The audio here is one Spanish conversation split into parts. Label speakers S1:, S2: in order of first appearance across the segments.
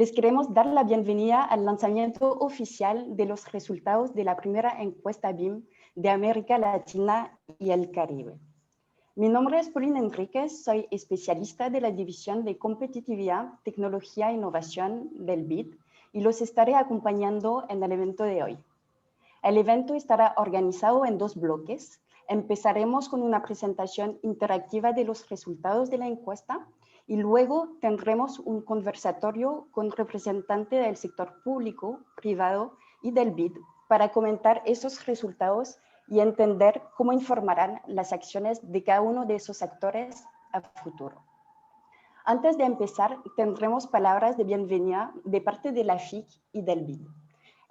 S1: Les queremos dar la bienvenida al lanzamiento oficial de los resultados de la primera encuesta BIM de América Latina y el Caribe. Mi nombre es Pauline Enríquez, soy especialista de la División de Competitividad, Tecnología e Innovación del BID y los estaré acompañando en el evento de hoy. El evento estará organizado en 2 bloques. Empezaremos con una presentación interactiva de los resultados de la encuesta y luego tendremos un conversatorio con representantes del sector público, privado y del BID para comentar esos resultados y entender cómo informarán las acciones de cada uno de esos actores a futuro. Antes de empezar, tendremos palabras de bienvenida de parte de la FIC y del BID.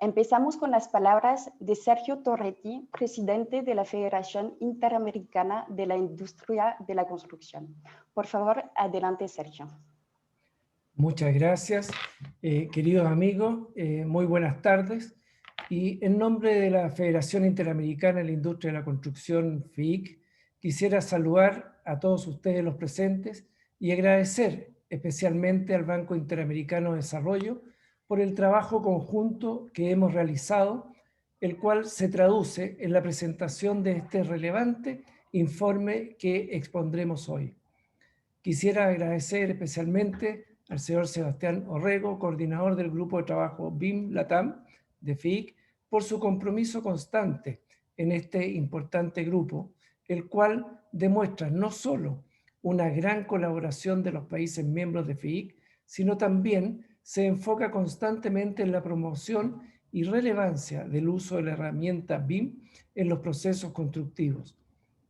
S1: Empezamos con las palabras de Sergio Torretti, presidente de la Federación Interamericana de la Industria de la Construcción. Por favor, adelante, Sergio.
S2: Muchas gracias, queridos amigos, muy buenas tardes. Y en nombre de la Federación Interamericana de la Industria de la Construcción, FIC, quisiera saludar a todos ustedes los presentes y agradecer especialmente al Banco Interamericano de Desarrollo por el trabajo conjunto que hemos realizado, el cual se traduce en la presentación de este relevante informe que expondremos hoy. Quisiera agradecer especialmente al señor Sebastián Orrego, coordinador del Grupo de Trabajo BIM Latam de FIC, por su compromiso constante en este importante grupo, el cual demuestra no solo una gran colaboración de los países miembros de FIC, sino también se enfoca constantemente en la promoción y relevancia del uso de la herramienta BIM en los procesos constructivos,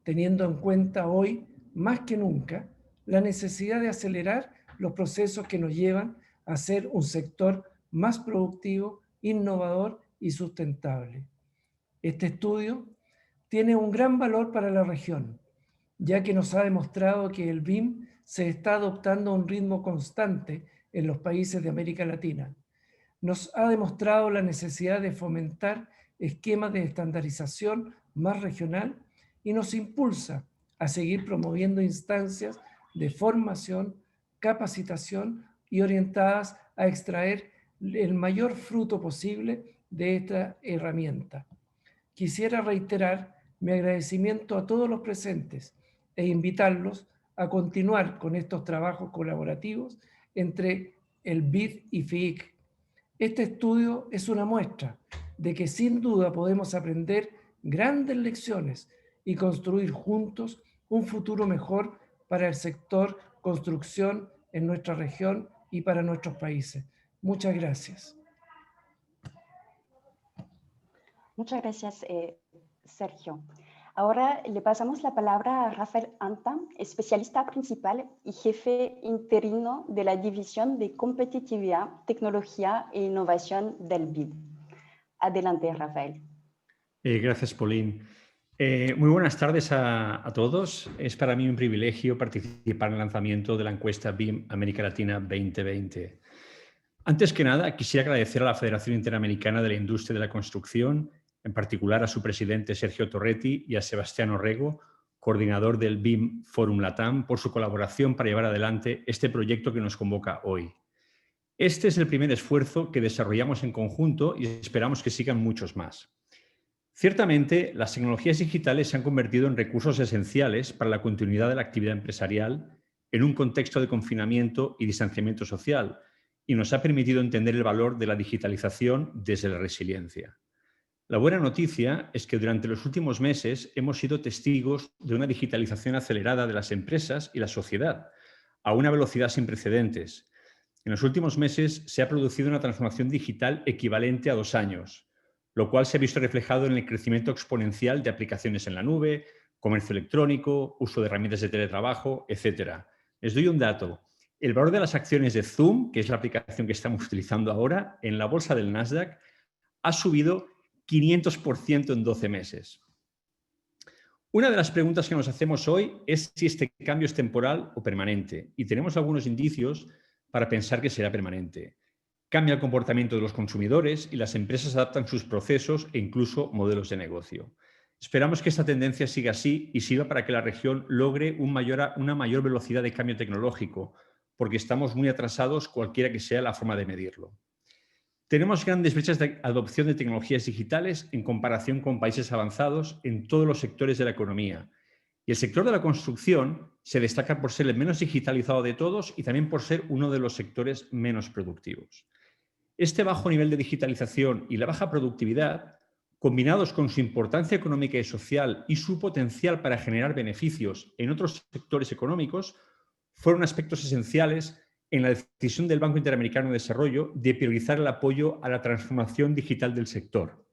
S2: teniendo en cuenta hoy, más que nunca, la necesidad de acelerar los procesos que nos llevan a ser un sector más productivo, innovador y sustentable. Este estudio tiene un gran valor para la región, ya que nos ha demostrado que el BIM se está adoptando a un ritmo constante en los países de América Latina. Nos ha demostrado la necesidad de fomentar esquemas de estandarización más regional y nos impulsa a seguir promoviendo instancias de formación, capacitación y orientadas a extraer el mayor fruto posible de esta herramienta. Quisiera reiterar mi agradecimiento a todos los presentes e invitarlos a continuar con estos trabajos colaborativos entre el BID y FIC. Este estudio es una muestra de que sin duda podemos aprender grandes lecciones y construir juntos un futuro mejor para el sector construcción en nuestra región y para nuestros países. Muchas gracias.
S1: Muchas gracias, Sergio. Ahora le pasamos la palabra a Rafael Anta, especialista principal y jefe interino de la División de Competitividad, Tecnología e Innovación del BID. Adelante, Rafael.
S3: Gracias, Pauline. Muy buenas tardes a todos. Es para mí un privilegio participar en el lanzamiento de la encuesta BIM América Latina 2020. Antes que nada, quisiera agradecer a la Federación Interamericana de la Industria de la Construcción, en particular a su presidente Sergio Torretti y a Sebastián Orrego, coordinador del BIM Forum Latam, por su colaboración para llevar adelante este proyecto que nos convoca hoy. Este es el primer esfuerzo que desarrollamos en conjunto y esperamos que sigan muchos más. Ciertamente, las tecnologías digitales se han convertido en recursos esenciales para la continuidad de la actividad empresarial en un contexto de confinamiento y distanciamiento social y nos ha permitido entender el valor de la digitalización desde la resiliencia. La buena noticia es que durante los últimos meses hemos sido testigos de una digitalización acelerada de las empresas y la sociedad a una velocidad sin precedentes. En los últimos meses se ha producido una transformación digital equivalente a 2 años, lo cual se ha visto reflejado en el crecimiento exponencial de aplicaciones en la nube, comercio electrónico, uso de herramientas de teletrabajo, etc. Les doy un dato. El valor de las acciones de Zoom, que es la aplicación que estamos utilizando ahora, en la bolsa del Nasdaq, ha subido 500% en 12 meses. Una de las preguntas que nos hacemos hoy es si este cambio es temporal o permanente, y tenemos algunos indicios para pensar que será permanente. Cambia el comportamiento de los consumidores y las empresas adaptan sus procesos e incluso modelos de negocio. Esperamos que esta tendencia siga así y sirva para que la región logre una mayor velocidad de cambio tecnológico, porque estamos muy atrasados cualquiera que sea la forma de medirlo. Tenemos grandes brechas de adopción de tecnologías digitales en comparación con países avanzados en todos los sectores de la economía. Y el sector de la construcción se destaca por ser el menos digitalizado de todos y también por ser uno de los sectores menos productivos. Este bajo nivel de digitalización y la baja productividad, combinados con su importancia económica y social y su potencial para generar beneficios en otros sectores económicos, fueron aspectos esenciales en la decisión del Banco Interamericano de Desarrollo de priorizar el apoyo a la transformación digital del sector.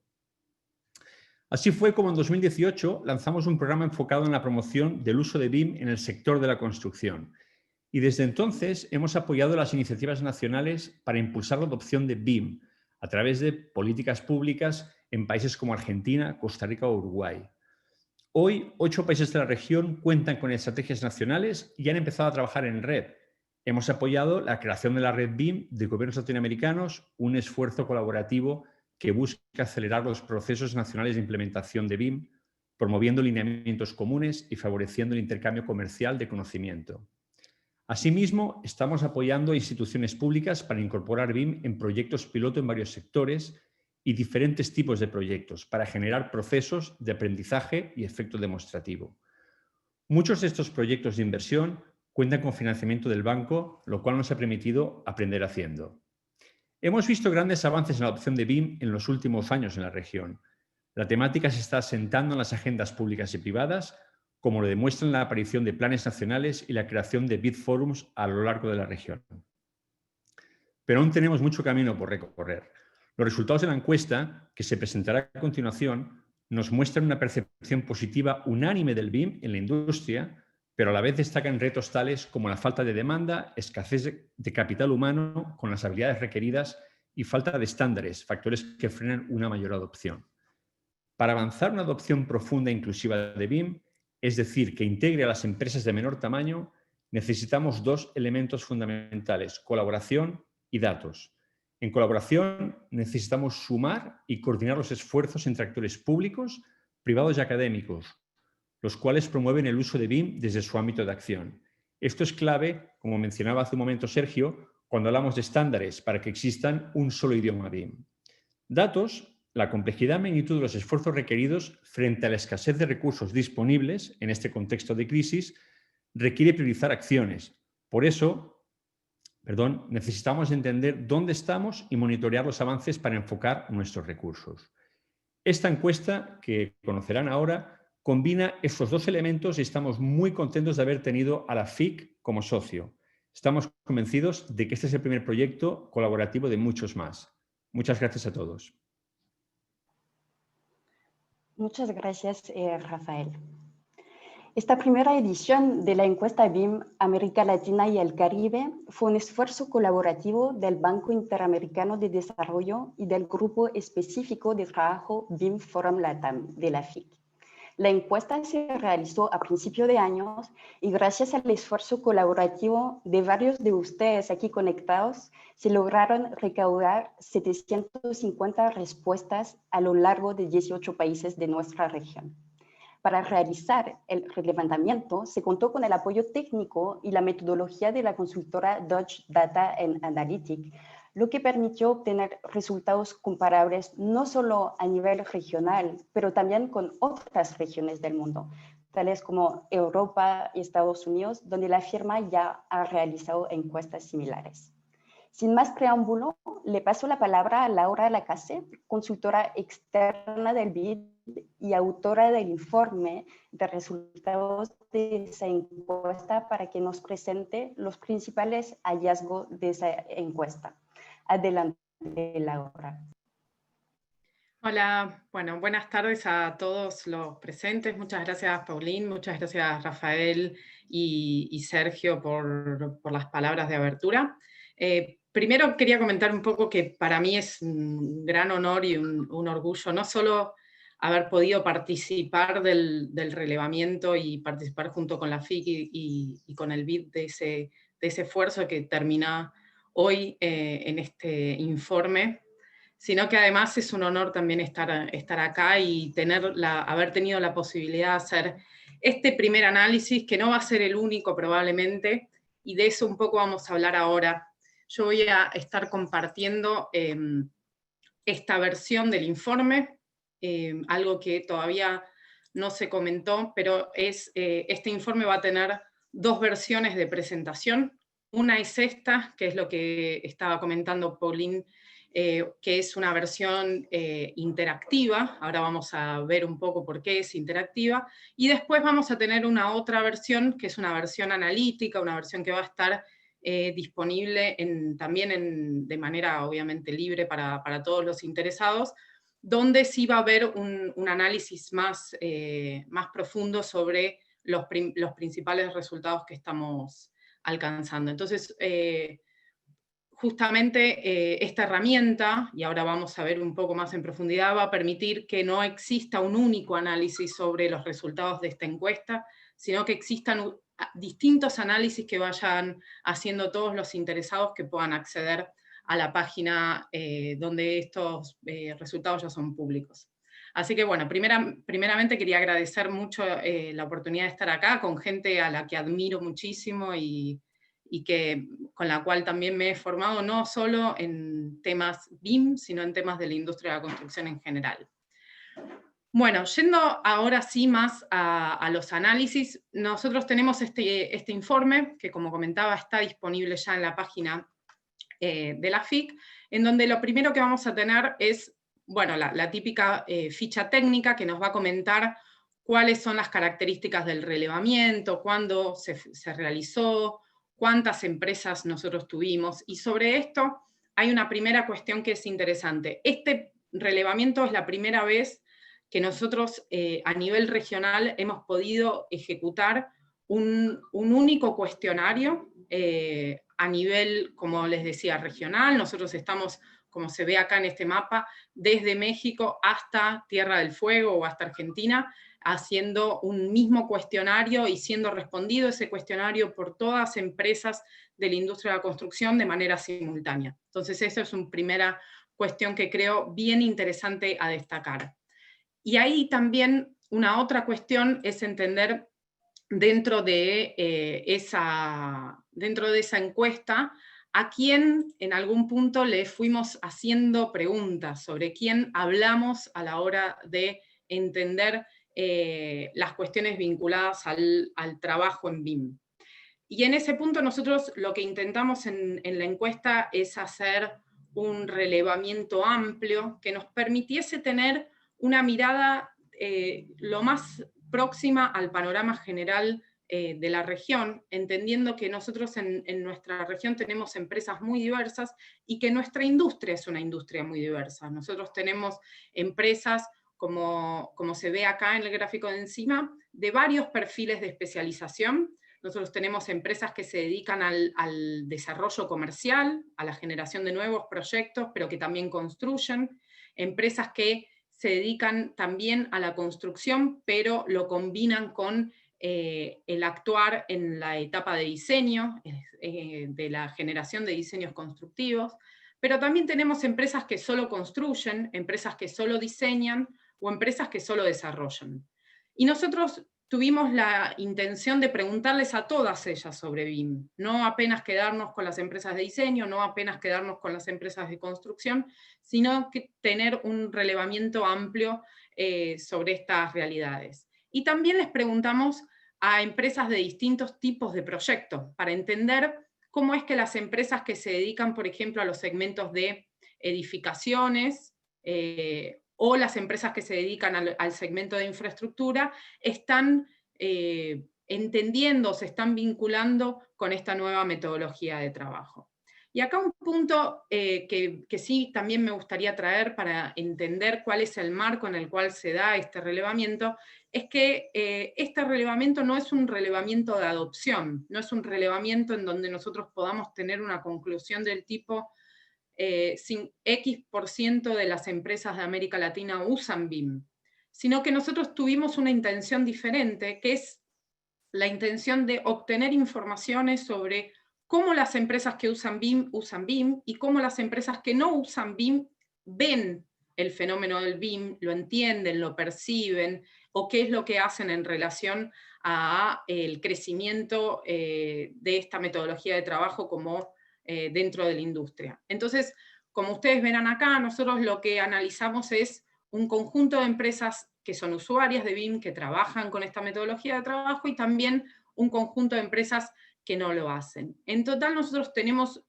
S3: Así fue como en 2018 lanzamos un programa enfocado en la promoción del uso de BIM en el sector de la construcción. Y desde entonces hemos apoyado las iniciativas nacionales para impulsar la adopción de BIM a través de políticas públicas en países como Argentina, Costa Rica o Uruguay. Hoy, 8 países de la región cuentan con estrategias nacionales y han empezado a trabajar en red. Hemos apoyado la creación de la red BIM de gobiernos latinoamericanos, un esfuerzo colaborativo que busca acelerar los procesos nacionales de implementación de BIM, promoviendo lineamientos comunes y favoreciendo el intercambio comercial de conocimiento. Asimismo, estamos apoyando a instituciones públicas para incorporar BIM en proyectos piloto en varios sectores y diferentes tipos de proyectos para generar procesos de aprendizaje y efecto demostrativo. Muchos de estos proyectos de inversión cuentan con financiamiento del banco, lo cual nos ha permitido aprender haciendo. Hemos visto grandes avances en la adopción de BIM en los últimos años en la región. La temática se está asentando en las agendas públicas y privadas, como lo demuestran la aparición de planes nacionales y la creación de BIM Forums a lo largo de la región. Pero aún tenemos mucho camino por recorrer. Los resultados de la encuesta, que se presentará a continuación, nos muestran una percepción positiva unánime del BIM en la industria, pero a la vez destacan retos tales como la falta de demanda, escasez de capital humano con las habilidades requeridas y falta de estándares, factores que frenan una mayor adopción. Para avanzar una adopción profunda e inclusiva de BIM, es decir, que integre a las empresas de menor tamaño, necesitamos 2 elementos fundamentales: colaboración y datos. En colaboración necesitamos sumar y coordinar los esfuerzos entre actores públicos, privados y académicos, los cuales promueven el uso de BIM desde su ámbito de acción. Esto es clave, como mencionaba hace un momento Sergio, cuando hablamos de estándares para que existan un solo idioma BIM. Datos: la complejidad y magnitud de los esfuerzos requeridos frente a la escasez de recursos disponibles en este contexto de crisis requiere priorizar acciones. Por eso, necesitamos entender dónde estamos y monitorear los avances para enfocar nuestros recursos. Esta encuesta, que conocerán ahora, combina estos 2 elementos y estamos muy contentos de haber tenido a la FIC como socio. Estamos convencidos de que este es el primer proyecto colaborativo de muchos más. Muchas gracias a todos.
S1: Muchas gracias, Rafael. Esta primera edición de la encuesta BIM América Latina y el Caribe fue un esfuerzo colaborativo del Banco Interamericano de Desarrollo y del Grupo Específico de Trabajo BIM Forum LATAM de la FIC. La encuesta se realizó a principio de año y gracias al esfuerzo colaborativo de varios de ustedes aquí conectados, se lograron recaudar 750 respuestas a lo largo de 18 países de nuestra región. Para realizar el levantamiento, se contó con el apoyo técnico y la metodología de la consultora Dodge Data and Analytics, lo que permitió obtener resultados comparables no solo a nivel regional, pero también con otras regiones del mundo, tales como Europa y Estados Unidos, donde la firma ya ha realizado encuestas similares. Sin más preámbulo, le paso la palabra a Laura Lacase, consultora externa del BID y autora del informe de resultados de esa encuesta, para que nos presente los principales hallazgos de esa encuesta. Adelante, Laura.
S4: Hola, bueno, buenas tardes a todos los presentes. Muchas gracias, Paulín, muchas gracias, Rafael y Sergio por las palabras de abertura. Primero quería comentar un poco que para mí es un gran honor y un orgullo no solo haber podido participar del relevamiento y participar junto con la FIC y con el BID de ese esfuerzo que termina hoy en este informe, sino que además es un honor también estar acá y haber tenido la posibilidad de hacer este primer análisis, que no va a ser el único probablemente, y de eso un poco vamos a hablar ahora. Yo voy a estar compartiendo esta versión del informe, algo que todavía no se comentó, pero este informe va a tener dos versiones de presentación. Una es esta, que es lo que estaba comentando Pauline, que es una versión interactiva. Ahora vamos a ver un poco por qué es interactiva. Y después vamos a tener una otra versión, que es una versión analítica, una versión que va a estar disponible también de manera obviamente libre para todos los interesados, donde sí va a haber un análisis más profundo sobre los principales resultados que estamos alcanzando. Entonces, justamente esta herramienta, y ahora vamos a ver un poco más en profundidad, va a permitir que no exista un único análisis sobre los resultados de esta encuesta, sino que existan distintos análisis que vayan haciendo todos los interesados que puedan acceder a la página donde estos resultados ya son públicos. Así que bueno, primeramente quería agradecer mucho la oportunidad de estar acá con gente a la que admiro muchísimo y con la cual también me he formado no solo en temas BIM, sino en temas de la industria de la construcción en general. Bueno, yendo ahora sí más a los análisis, nosotros tenemos este informe, que como comentaba está disponible ya en la página de la FIC, en donde lo primero que vamos a tener es, bueno, la típica ficha técnica que nos va a comentar cuáles son las características del relevamiento, cuándo se realizó, cuántas empresas nosotros tuvimos, y sobre esto hay una primera cuestión que es interesante. Este relevamiento es la primera vez que nosotros a nivel regional hemos podido ejecutar un único cuestionario a nivel, como les decía, regional. Nosotros estamos, como se ve acá en este mapa, desde México hasta Tierra del Fuego o hasta Argentina, haciendo un mismo cuestionario y siendo respondido ese cuestionario por todas las empresas de la industria de la construcción de manera simultánea. Entonces, eso es una primera cuestión que creo bien interesante a destacar. Y ahí también una otra cuestión es entender dentro de esa encuesta a quién en algún punto le fuimos haciendo preguntas, sobre quién hablamos a la hora de entender las cuestiones vinculadas al trabajo en BIM. Y en ese punto nosotros lo que intentamos en la encuesta es hacer un relevamiento amplio que nos permitiese tener una mirada lo más próxima al panorama general de la región, entendiendo que nosotros en nuestra región tenemos empresas muy diversas y que nuestra industria es una industria muy diversa. Nosotros tenemos empresas, como se ve acá en el gráfico de encima, de varios perfiles de especialización. Nosotros tenemos empresas que se dedican al desarrollo comercial, a la generación de nuevos proyectos, pero que también construyen, empresas que se dedican también a la construcción, pero lo combinan con el actuar en la etapa de diseño, de la generación de diseños constructivos, pero también tenemos empresas que solo construyen, empresas que solo diseñan, o empresas que solo desarrollan. Y nosotros tuvimos la intención de preguntarles a todas ellas sobre BIM, no apenas quedarnos con las empresas de diseño, no apenas quedarnos con las empresas de construcción, sino que tener un relevamiento amplio sobre estas realidades. Y también les preguntamos a empresas de distintos tipos de proyectos, para entender cómo es que las empresas que se dedican, por ejemplo, a los segmentos de edificaciones, o las empresas que se dedican al segmento de infraestructura, están entendiendo, se están vinculando con esta nueva metodología de trabajo. Y acá un punto que sí también me gustaría traer para entender cuál es el marco en el cual se da este relevamiento, es que este relevamiento no es un relevamiento de adopción, no es un relevamiento en donde nosotros podamos tener una conclusión del tipo X% de las empresas de América Latina usan BIM, sino que nosotros tuvimos una intención diferente, que es la intención de obtener informaciones sobre cómo las empresas que usan BIM y cómo las empresas que no usan BIM ven el fenómeno del BIM, lo entienden, lo perciben, o qué es lo que hacen en relación al crecimiento de esta metodología de trabajo como dentro de la industria. Entonces, como ustedes verán acá, nosotros lo que analizamos es un conjunto de empresas que son usuarias de BIM, que trabajan con esta metodología de trabajo, y también un conjunto de empresas que no lo hacen. En total nosotros tenemos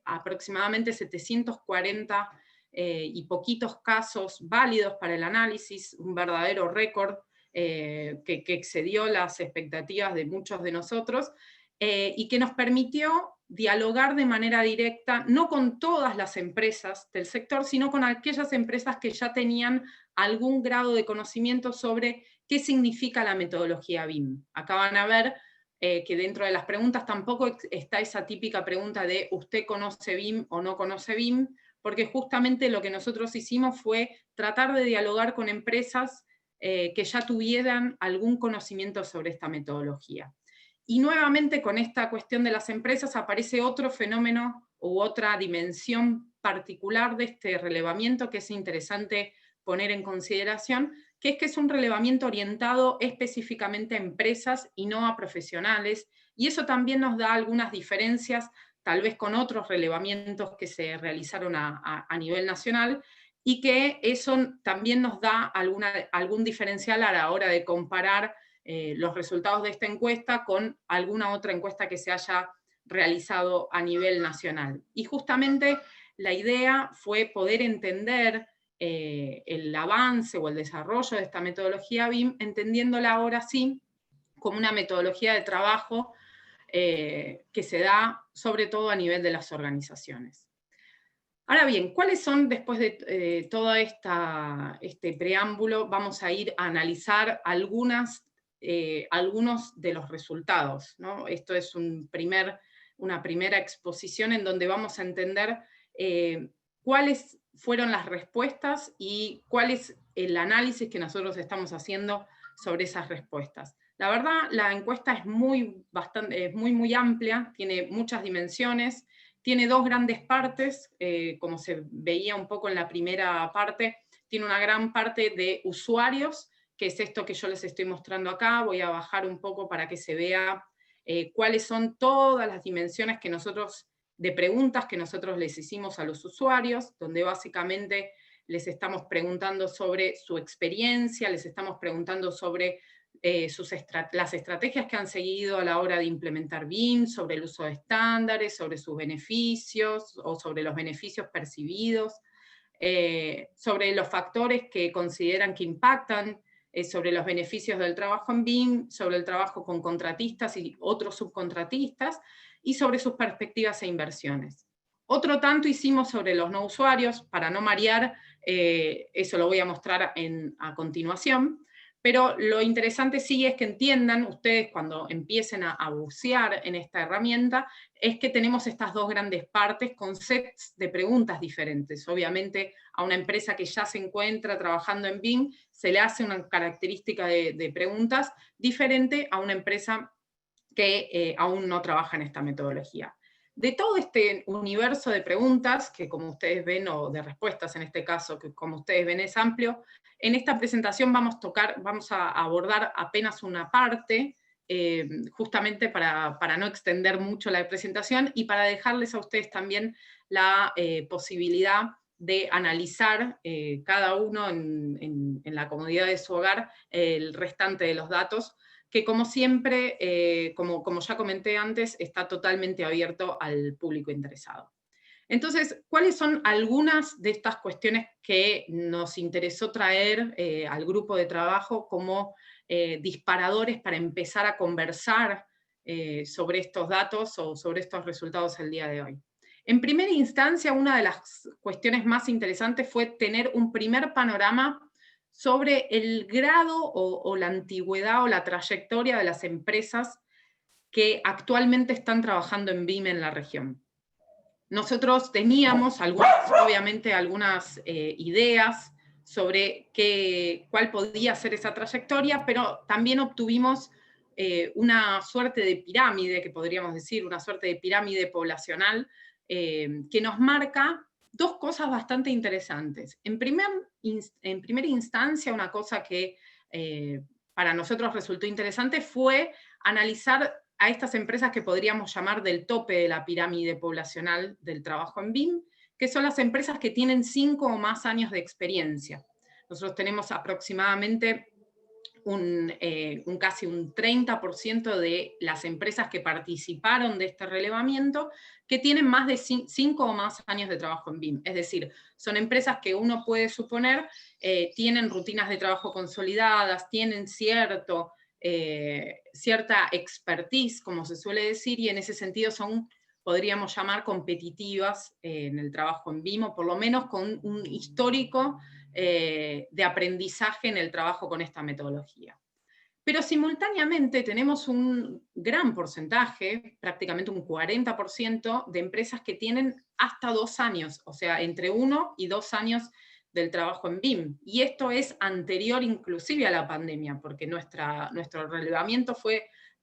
S4: aproximadamente 740 y poquitos casos válidos para el análisis, un verdadero récord que excedió las expectativas de muchos de nosotros, y que nos permitió dialogar de manera directa, no con todas las empresas del sector, sino con aquellas empresas que ya tenían algún grado de conocimiento sobre qué significa la metodología BIM. Acá van a ver que dentro de las preguntas tampoco está esa típica pregunta de ¿usted conoce BIM o no conoce BIM? Porque justamente lo que nosotros hicimos fue tratar de dialogar con empresas que ya tuvieran algún conocimiento sobre esta metodología. Y nuevamente con esta cuestión de las empresas aparece otro fenómeno u otra dimensión particular de este relevamiento que es interesante poner en consideración, que es un relevamiento orientado específicamente a empresas y no a profesionales, y eso también nos da algunas diferencias, tal vez con otros relevamientos que se realizaron a nivel nacional, y que eso también nos da algún diferencial a la hora de comparar los resultados de esta encuesta con alguna otra encuesta que se haya realizado a nivel nacional. Y justamente la idea fue poder entender el avance o el desarrollo de esta metodología BIM, entendiéndola ahora sí como una metodología de trabajo que se da sobre todo a nivel de las organizaciones. Ahora bien, ¿cuáles son, después de todo este preámbulo, vamos a ir a analizar algunos de los resultados, ¿no? Esto es una primera exposición en donde vamos a entender cuáles fueron las respuestas y cuál es el análisis que nosotros estamos haciendo sobre esas respuestas. La verdad, la encuesta es muy amplia, tiene muchas dimensiones, tiene dos grandes partes, como se veía un poco en la primera parte, tiene una gran parte de usuarios, que es esto que yo les estoy mostrando acá. Voy a bajar un poco para que se vea cuáles son todas las dimensiones de preguntas que nosotros les hicimos a los usuarios, donde básicamente les estamos preguntando sobre su experiencia, les estamos preguntando sobre las estrategias que han seguido a la hora de implementar BIM, sobre el uso de estándares, sobre sus beneficios o sobre los beneficios percibidos, sobre los factores que consideran que impactan, sobre los beneficios del trabajo en BIM, sobre el trabajo con contratistas y otros subcontratistas, y sobre sus perspectivas e inversiones. Otro tanto hicimos sobre los no usuarios, para no marear, eso lo voy a mostrar a continuación, pero lo interesante sí es que entiendan ustedes cuando empiecen a bucear en esta herramienta, es que tenemos estas dos grandes partes con sets de preguntas diferentes. Obviamente a una empresa que ya se encuentra trabajando en BIM, se le hace una característica de preguntas diferente a una empresa que aún no trabaja en esta metodología. De todo este universo de preguntas, que como ustedes ven, o de respuestas en este caso, que como ustedes ven es amplio, en esta presentación vamos a abordar apenas una parte, justamente para no extender mucho la presentación y para dejarles a ustedes también la posibilidad de analizar cada uno en la comodidad de su hogar el restante de los datos, que como siempre, como ya comenté antes, está totalmente abierto al público interesado. Entonces, ¿cuáles son algunas de estas cuestiones que nos interesó traer al grupo de trabajo como disparadores para empezar a conversar sobre estos datos o sobre estos resultados el día de hoy? En primera instancia, una de las cuestiones más interesantes fue tener un primer panorama sobre el grado o la antigüedad o la trayectoria de las empresas que actualmente están trabajando en BIM en la región. Nosotros teníamos obviamente algunas ideas sobre cuál podía ser esa trayectoria, pero también obtuvimos una suerte de pirámide, que podríamos decir, una suerte de pirámide poblacional, que nos marca dos cosas bastante interesantes. En primera instancia, una cosa que para nosotros resultó interesante fue analizar a estas empresas que podríamos llamar del tope de la pirámide poblacional del trabajo en BIM, que son las empresas que tienen 5 o más años de experiencia. Nosotros tenemos aproximadamente casi un 30% de las empresas que participaron de este relevamiento que tienen más de 5 o más años de trabajo en BIM. Es decir, son empresas que uno puede suponer tienen rutinas de trabajo consolidadas, tienen cierta expertise, como se suele decir, y en ese sentido son, podríamos llamar, competitivas en el trabajo en BIM, o por lo menos con un histórico de aprendizaje en el trabajo con esta metodología. Pero simultáneamente tenemos un gran porcentaje, prácticamente un 40%, de empresas que tienen hasta 2 años, o sea, entre 1 y 2 años del trabajo en BIM. Y esto es anterior inclusive a la pandemia, porque nuestro relevamiento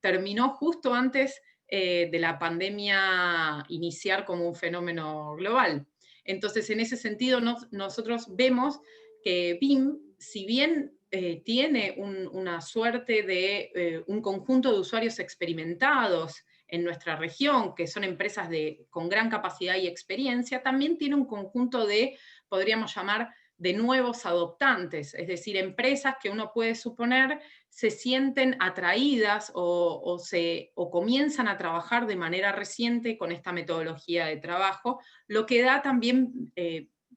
S4: terminó justo antes de la pandemia iniciar como un fenómeno global. Entonces, en ese sentido, nosotros vemos que BIM, si bien tiene una suerte de un conjunto de usuarios experimentados en nuestra región, que son empresas con gran capacidad y experiencia, también tiene un conjunto de, podríamos llamar, de nuevos adoptantes, es decir, empresas que uno puede suponer se sienten atraídas o comienzan a trabajar de manera reciente con esta metodología de trabajo, lo que da también,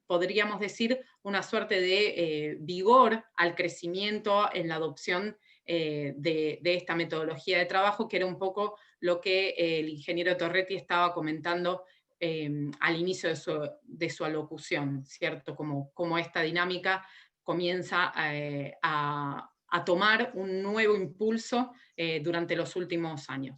S4: podríamos decir, una suerte de vigor al crecimiento en la adopción de esta metodología de trabajo, que era un poco lo que el ingeniero Torretti estaba comentando al inicio de su alocución, ¿cierto? Como esta dinámica comienza a tomar un nuevo impulso durante los últimos años.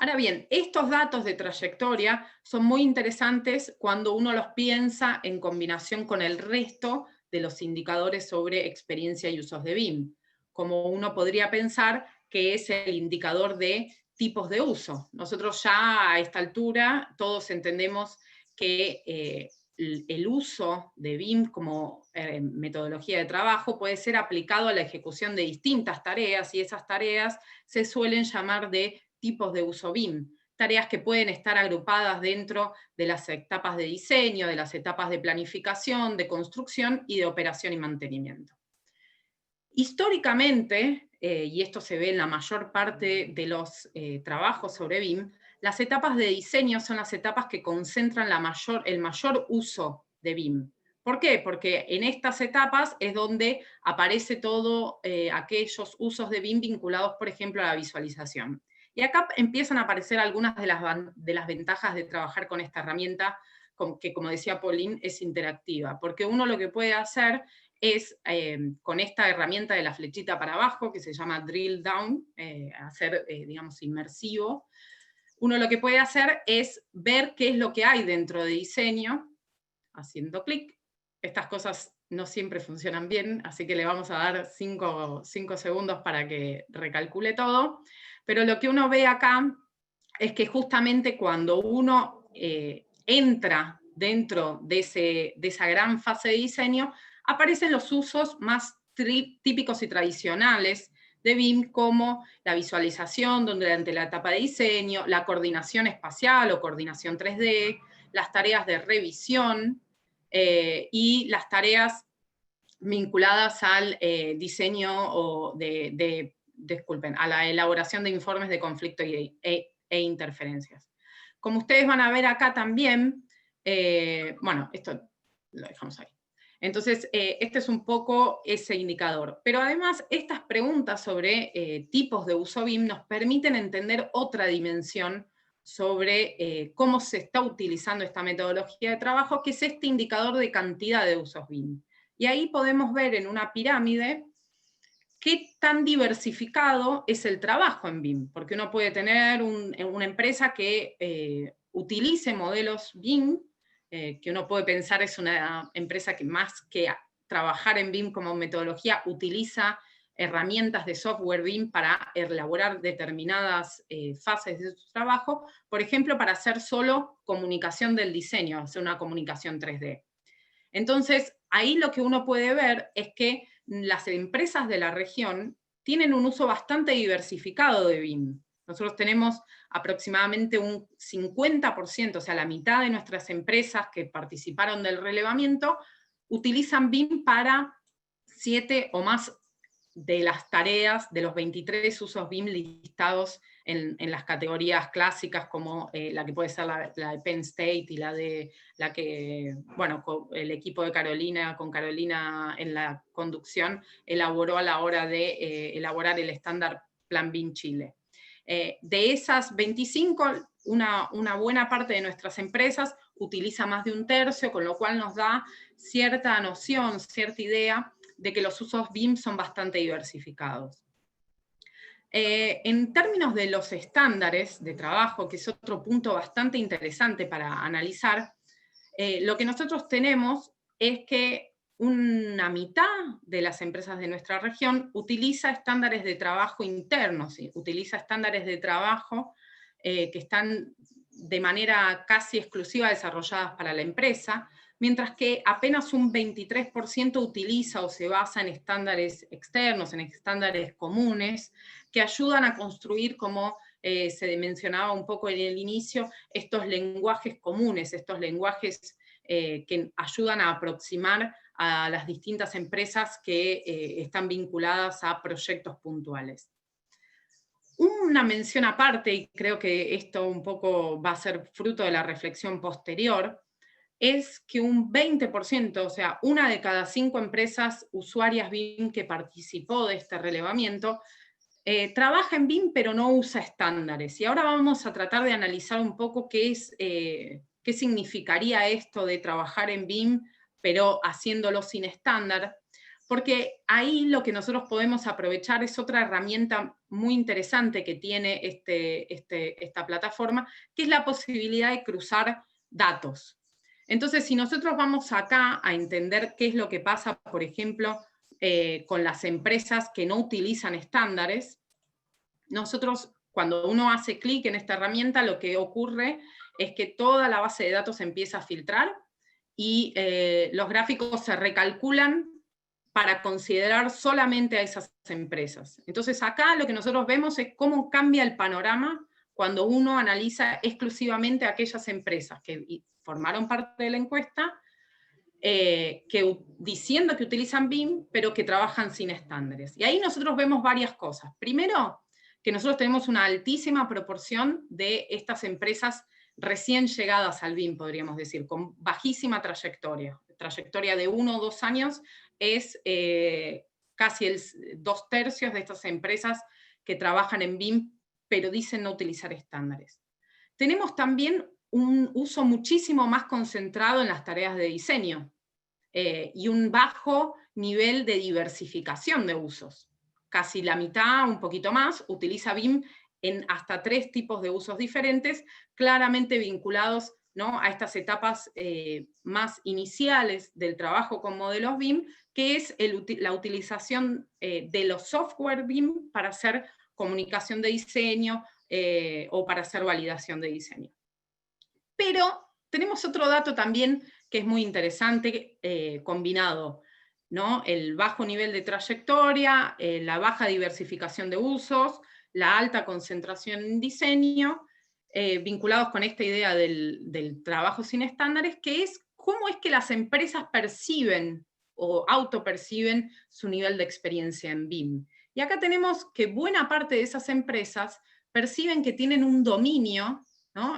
S4: Ahora bien, estos datos de trayectoria son muy interesantes cuando uno los piensa en combinación con el resto de los indicadores sobre experiencia y usos de BIM, como uno podría pensar que es el indicador de tipos de uso. Nosotros ya a esta altura todos entendemos que el uso de BIM como metodología de trabajo puede ser aplicado a la ejecución de distintas tareas, y esas tareas se suelen llamar de tipos de uso BIM, tareas que pueden estar agrupadas dentro de las etapas de diseño, de las etapas de planificación, de construcción y de operación y mantenimiento. Históricamente, y esto se ve en la mayor parte de los trabajos sobre BIM, las etapas de diseño son las etapas que concentran el mayor uso de BIM. ¿Por qué? Porque en estas etapas es donde aparece todo aquellos usos de BIM vinculados, por ejemplo, a la visualización. Y acá empiezan a aparecer algunas de las ventajas de trabajar con esta herramienta, que, como decía Pauline, es interactiva, porque uno lo que puede hacer es, con esta herramienta de la flechita para abajo, que se llama Drill Down, hacer, digamos, inmersivo, uno lo que puede hacer es ver qué es lo que hay dentro de diseño, haciendo clic. Estas cosas no siempre funcionan bien, así que le vamos a dar 5 segundos para que recalcule todo. Pero lo que uno ve acá es que justamente cuando uno entra dentro de esa gran fase de diseño, aparecen los usos más típicos y tradicionales de BIM, como la visualización durante la etapa de diseño, la coordinación espacial o coordinación 3D, las tareas de revisión y las tareas vinculadas al diseño o disculpen, a la elaboración de informes de conflicto e interferencias. Como ustedes van a ver acá también, bueno, esto lo dejamos ahí. Entonces, este es un poco ese indicador. Pero además, estas preguntas sobre tipos de uso BIM nos permiten entender otra dimensión sobre cómo se está utilizando esta metodología de trabajo, que es este indicador de cantidad de usos BIM. Y ahí podemos ver en una pirámide qué tan diversificado es el trabajo en BIM, porque uno puede tener una empresa que utilice modelos BIM, que uno puede pensar es una empresa que más que trabajar en BIM como metodología, utiliza herramientas de software BIM para elaborar determinadas fases de su trabajo, por ejemplo, para hacer solo comunicación del diseño, hacer una comunicación 3D. Entonces, ahí lo que uno puede ver es que las empresas de la región tienen un uso bastante diversificado de BIM. Nosotros tenemos aproximadamente un 50%, o sea, la mitad de nuestras empresas que participaron del relevamiento utilizan BIM para 7 o más de las tareas de los 23 usos BIM listados en las categorías clásicas, como la que puede ser la de Penn State y la que, bueno, el equipo de Carolina, con Carolina en la conducción, elaboró a la hora de elaborar el estándar Plan BIM Chile. De esas 25, una buena parte de nuestras empresas utiliza más de un tercio, con lo cual nos da cierta noción, cierta idea de que los usos BIM son bastante diversificados. En términos de los estándares de trabajo, que es otro punto bastante interesante para analizar, lo que nosotros tenemos es que una mitad de las empresas de nuestra región utiliza estándares de trabajo internos, ¿sí? Utiliza estándares de trabajo que están de manera casi exclusiva desarrolladas para la empresa, mientras que apenas un 23% utiliza o se basa en estándares externos, en estándares comunes, que ayudan a construir, como se mencionaba un poco en el inicio, estos lenguajes comunes, estos lenguajes que ayudan a aproximar a las distintas empresas que están vinculadas a proyectos puntuales. Una mención aparte, y creo que esto un poco va a ser fruto de la reflexión posterior, es que un 20%, o sea, 1 de cada 5 empresas usuarias BIM que participó de este relevamiento, trabaja en BIM pero no usa estándares. Y ahora vamos a tratar de analizar un poco qué significaría esto de trabajar en BIM pero haciéndolo sin estándar, porque ahí lo que nosotros podemos aprovechar es otra herramienta muy interesante que tiene esta plataforma, que es la posibilidad de cruzar datos. Entonces, si nosotros vamos acá a entender qué es lo que pasa, por ejemplo, con las empresas que no utilizan estándares, nosotros, cuando uno hace clic en esta herramienta, lo que ocurre es que toda la base de datos empieza a filtrar y los gráficos se recalculan para considerar solamente a esas empresas. Entonces acá lo que nosotros vemos es cómo cambia el panorama cuando uno analiza exclusivamente a aquellas empresas que formaron parte de la encuesta, diciendo que utilizan BIM, pero que trabajan sin estándares. Y ahí nosotros vemos varias cosas. Primero, que nosotros tenemos una altísima proporción de estas empresas recién llegadas al BIM, podríamos decir, con bajísima trayectoria. Trayectoria de 1 o 2 años es casi 2/3 de estas empresas que trabajan en BIM, pero dicen no utilizar estándares. Tenemos también un uso muchísimo más concentrado en las tareas de diseño y un bajo nivel de diversificación de usos. Casi la mitad, un poquito más, utiliza BIM en hasta 3 tipos de usos diferentes, claramente vinculados, ¿no?, a estas etapas más iniciales del trabajo con modelos BIM, que es la utilización de los software BIM para hacer comunicación de diseño o para hacer validación de diseño. Pero tenemos otro dato también que es muy interesante, combinado, ¿no?, el bajo nivel de trayectoria, la baja diversificación de usos, la alta concentración en diseño, vinculados con esta idea del trabajo sin estándares, que es cómo es que las empresas perciben o autoperciben su nivel de experiencia en BIM. Y acá tenemos que buena parte de esas empresas perciben que tienen un dominio, ¿no?,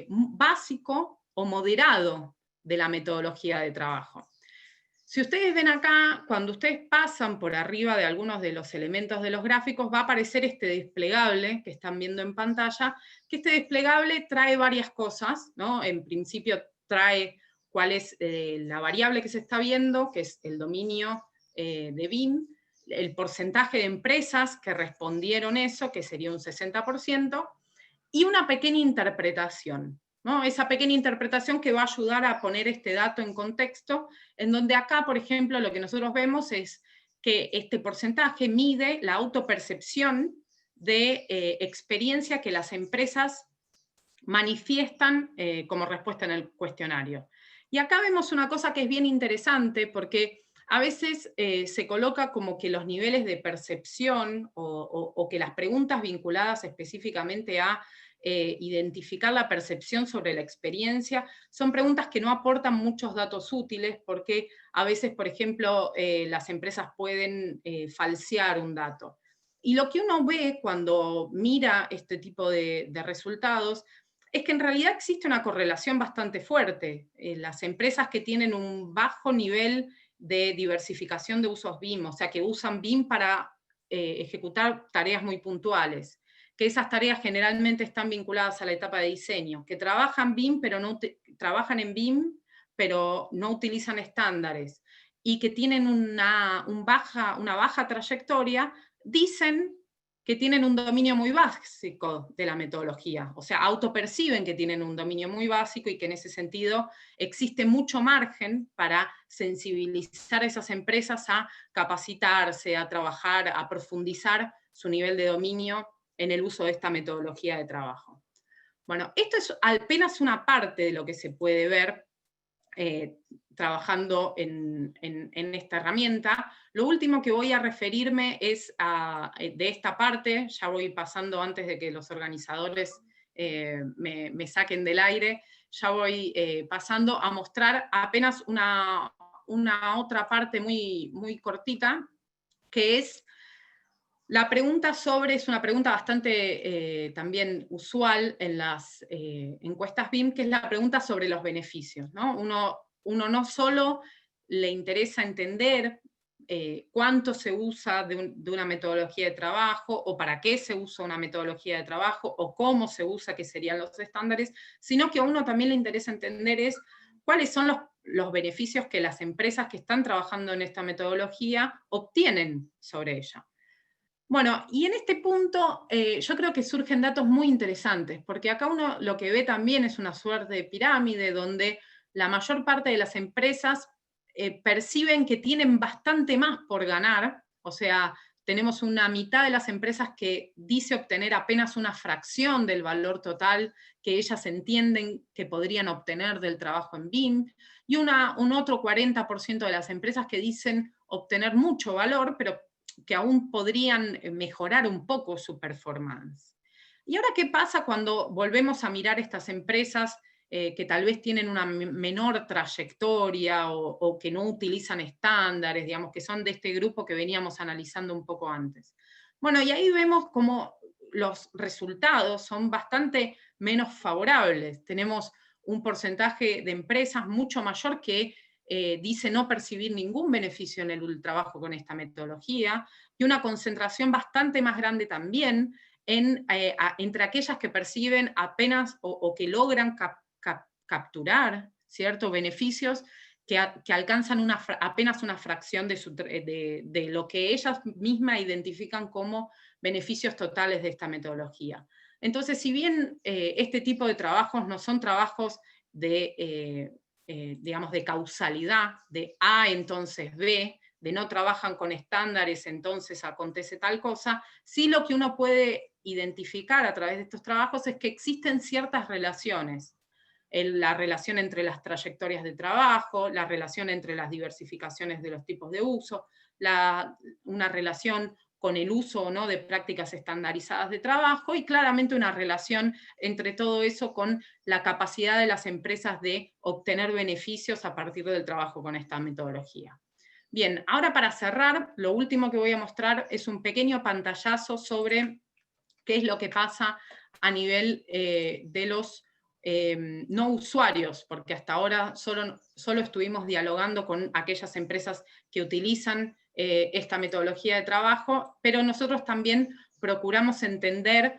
S4: básico o moderado de la metodología de trabajo. Si ustedes ven acá, cuando ustedes pasan por arriba de algunos de los elementos de los gráficos, va a aparecer este desplegable que están viendo en pantalla, que este desplegable trae varias cosas, ¿no? En principio trae cuál es la variable que se está viendo, que es el dominio de BIM, el porcentaje de empresas que respondieron eso, que sería un 60%, y una pequeña interpretación, ¿no? Esa pequeña interpretación que va a ayudar a poner este dato en contexto, en donde acá, por ejemplo, lo que nosotros vemos es que este porcentaje mide la autopercepción de experiencia que las empresas manifiestan como respuesta en el cuestionario. Y acá vemos una cosa que es bien interesante, porque a veces se coloca como que los niveles de percepción o que las preguntas vinculadas específicamente a identificar la percepción sobre la experiencia son preguntas que no aportan muchos datos útiles, porque a veces, por ejemplo, las empresas pueden falsear un dato. Y lo que uno ve cuando mira este tipo de resultados es que en realidad existe una correlación bastante fuerte. Las empresas que tienen un bajo nivel de diversificación de usos BIM, o sea, que usan BIM para ejecutar tareas muy puntuales, que esas tareas generalmente están vinculadas a la etapa de diseño, que trabajan BIM, pero no trabajan en BIM, pero no utilizan estándares, y que tienen una baja trayectoria, dicen que tienen un dominio muy básico de la metodología, o sea, autoperciben que tienen un dominio muy básico y que en ese sentido existe mucho margen para sensibilizar a esas empresas a capacitarse, a trabajar, a profundizar su nivel de dominio en el uso de esta metodología de trabajo. Bueno, esto es apenas una parte de lo que se puede ver trabajando en esta herramienta. Lo último que voy a referirme es de esta parte, ya voy pasando antes de que los organizadores me saquen del aire, ya voy pasando a mostrar apenas una otra parte muy, muy cortita, que es la pregunta es una pregunta bastante también usual en las encuestas BIM, que es la pregunta sobre los beneficios, ¿no? Uno no solo le interesa entender cuánto se usa de una metodología de trabajo, o para qué se usa una metodología de trabajo, o cómo se usa, que serían los estándares, sino que a uno también le interesa entender es cuáles son los beneficios que las empresas que están trabajando en esta metodología obtienen sobre ella. Bueno, y en este punto yo creo que surgen datos muy interesantes, porque acá uno lo que ve también es una suerte de pirámide donde la mayor parte de las empresas perciben que tienen bastante más por ganar, o sea, tenemos una mitad de las empresas que dice obtener apenas una fracción del valor total que ellas entienden que podrían obtener del trabajo en BIM, y un otro 40% de las empresas que dicen obtener mucho valor, pero que aún podrían mejorar un poco su performance. ¿Y ahora qué pasa cuando volvemos a mirar estas empresas que tal vez tienen una menor trayectoria o que no utilizan estándares, digamos, que son de este grupo que veníamos analizando un poco antes? Bueno, y ahí vemos cómo los resultados son bastante menos favorables. Tenemos un porcentaje de empresas mucho mayor que dice no percibir ningún beneficio en el trabajo con esta metodología, y una concentración bastante más grande también entre aquellas que perciben apenas o que logran capturar ciertos beneficios que alcanzan apenas una fracción de lo que ellas mismas identifican como beneficios totales de esta metodología. Entonces, si bien este tipo de trabajos no son trabajos digamos, de causalidad, de A entonces B, de no trabajan con estándares, entonces acontece tal cosa, sí lo que uno puede identificar a través de estos trabajos es que existen ciertas relaciones. La relación entre las trayectorias de trabajo, la relación entre las diversificaciones de los tipos de uso, una relación con el uso o no de prácticas estandarizadas de trabajo, y claramente una relación entre todo eso con la capacidad de las empresas de obtener beneficios a partir del trabajo con esta metodología. Bien, ahora para cerrar, lo último que voy a mostrar es un pequeño pantallazo sobre qué es lo que pasa a nivel de los no usuarios, porque hasta ahora solo estuvimos dialogando con aquellas empresas que utilizan esta metodología de trabajo, pero nosotros también procuramos entender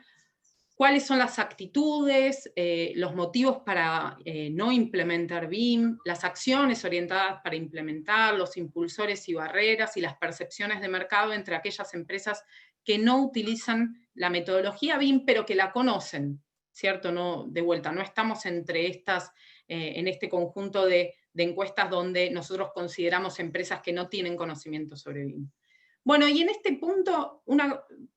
S4: cuáles son las actitudes, los motivos para no implementar BIM, las acciones orientadas para implementar, los impulsores y barreras, y las percepciones de mercado entre aquellas empresas que no utilizan la metodología BIM, pero que la conocen, ¿cierto? No, de vuelta, no estamos entre estas, en este conjunto de encuestas donde nosotros consideramos empresas que no tienen conocimiento sobre BIM. Bueno, y en este punto,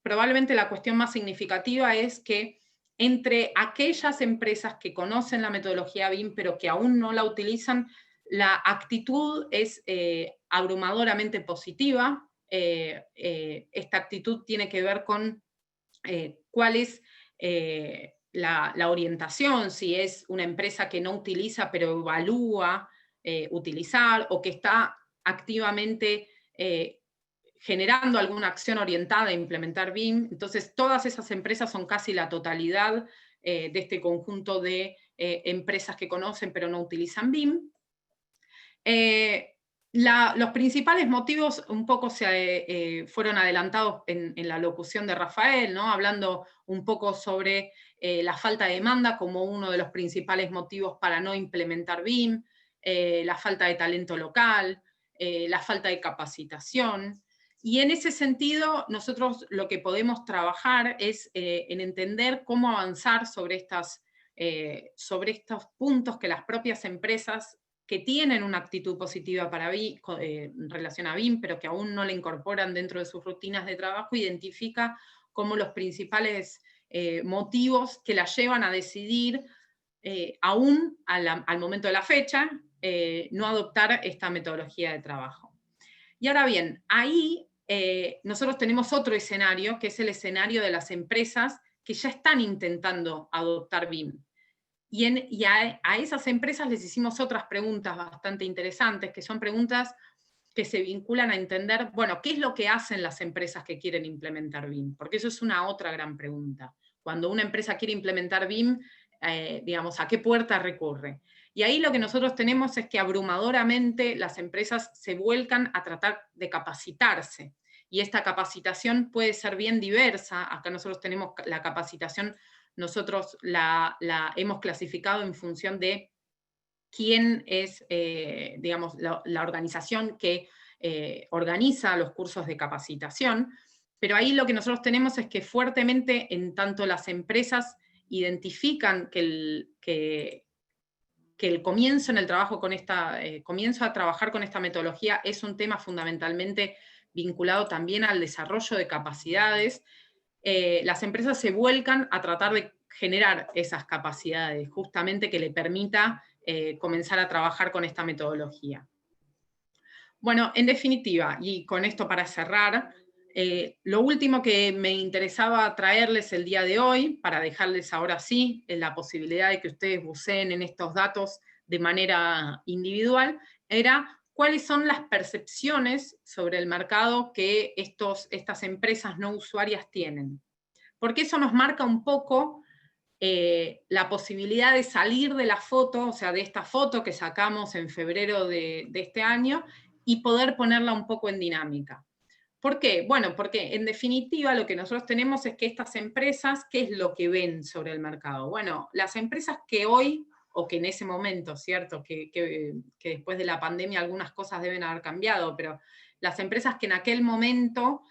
S4: probablemente la cuestión más significativa es que entre aquellas empresas que conocen la metodología BIM, pero que aún no la utilizan, la actitud es abrumadoramente positiva. Esta actitud tiene que ver con cuál es la orientación, si es una empresa que no utiliza pero evalúa utilizar, o que está activamente generando alguna acción orientada a implementar BIM. Entonces todas esas empresas son casi la totalidad de este conjunto de empresas que conocen pero no utilizan BIM. Los principales motivos un poco fueron adelantados en la locución de Rafael, ¿no? Hablando un poco sobre la falta de demanda como uno de los principales motivos para no implementar BIM, la falta de talento local, la falta de capacitación. Y en ese sentido, nosotros lo que podemos trabajar es en entender cómo avanzar sobre estos puntos que las propias empresas que tienen una actitud positiva para BIM, en relación a BIM, pero que aún no la incorporan dentro de sus rutinas de trabajo, identifica como los principales motivos que la llevan a decidir, aún al momento de la fecha, no adoptar esta metodología de trabajo. Y ahora bien, ahí nosotros tenemos otro escenario, que es el escenario de las empresas que ya están intentando adoptar BIM. Y a esas empresas les hicimos otras preguntas bastante interesantes, que son preguntas que se vinculan a entender, bueno, ¿qué es lo que hacen las empresas que quieren implementar BIM? Porque eso es una otra gran pregunta. Cuando una empresa quiere implementar BIM, digamos, ¿a qué puerta recurre? Y ahí lo que nosotros tenemos es que abrumadoramente las empresas se vuelcan a tratar de capacitarse. Y esta capacitación puede ser bien diversa. Acá nosotros tenemos la capacitación, nosotros la hemos clasificado en función de quién es, digamos, la organización que organiza los cursos de capacitación, pero ahí lo que nosotros tenemos es que fuertemente, en tanto las empresas identifican que el comienzo en el trabajo con comienzo a trabajar con esta metodología es un tema fundamentalmente vinculado también al desarrollo de capacidades, las empresas se vuelcan a tratar de generar esas capacidades, justamente que le permita comenzar a trabajar con esta metodología. Bueno, en definitiva, y con esto para cerrar, lo último que me interesaba traerles el día de hoy, para dejarles ahora sí la posibilidad de que ustedes buceen en estos datos de manera individual, era cuáles son las percepciones sobre el mercado que estas empresas no usuarias tienen. Porque eso nos marca un poco la posibilidad de salir de la foto, o sea, de esta foto que sacamos en febrero de este año, y poder ponerla un poco en dinámica. ¿Por qué? Bueno, porque en definitiva lo que nosotros tenemos es que estas empresas, ¿qué es lo que ven sobre el mercado? Bueno, las empresas que hoy, o que en ese momento, ¿cierto? Que después de la pandemia algunas cosas deben haber cambiado, pero las empresas que en aquel momento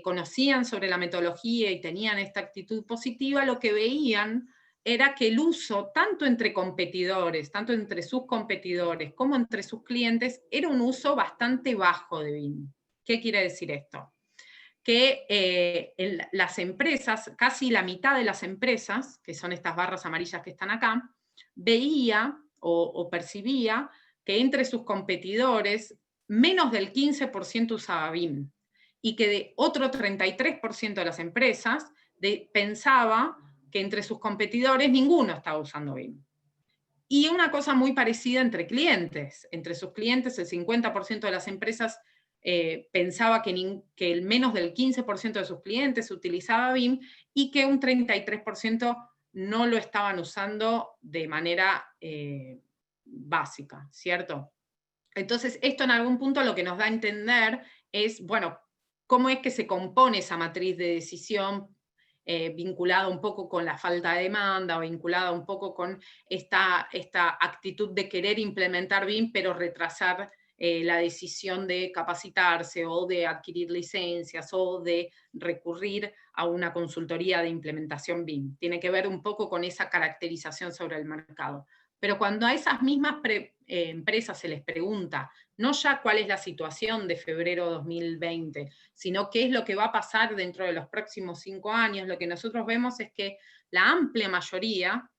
S4: conocían sobre la metodología y tenían esta actitud positiva, lo que veían era que el uso, tanto entre competidores, tanto entre sus competidores como entre sus clientes, era un uso bastante bajo de BIM. ¿Qué quiere decir esto? Que las empresas, casi la mitad de las empresas, que son estas barras amarillas que están acá, veía o percibía que entre sus competidores menos del 15% usaba BIM, y que de otro 33% de las empresas pensaba que entre sus competidores ninguno estaba usando BIM. Y una cosa muy parecida entre clientes. Entre sus clientes el 50% de las empresas pensaba que el menos del 15% de sus clientes utilizaba BIM y que un 33% no lo estaban usando de manera básica, ¿cierto? Entonces, esto en algún punto lo que nos da a entender es, bueno, cómo es que se compone esa matriz de decisión vinculada un poco con la falta de demanda, o vinculada un poco con esta actitud de querer implementar BIM, pero retrasar la decisión de capacitarse, o de adquirir licencias, o de recurrir a una consultoría de implementación BIM. Tiene que ver un poco con esa caracterización sobre el mercado. Pero cuando a esas mismas empresas se les pregunta, no ya cuál es la situación de febrero 2020, sino qué es lo que va a pasar dentro de los próximos 5 años, lo que nosotros vemos es que la amplia mayoría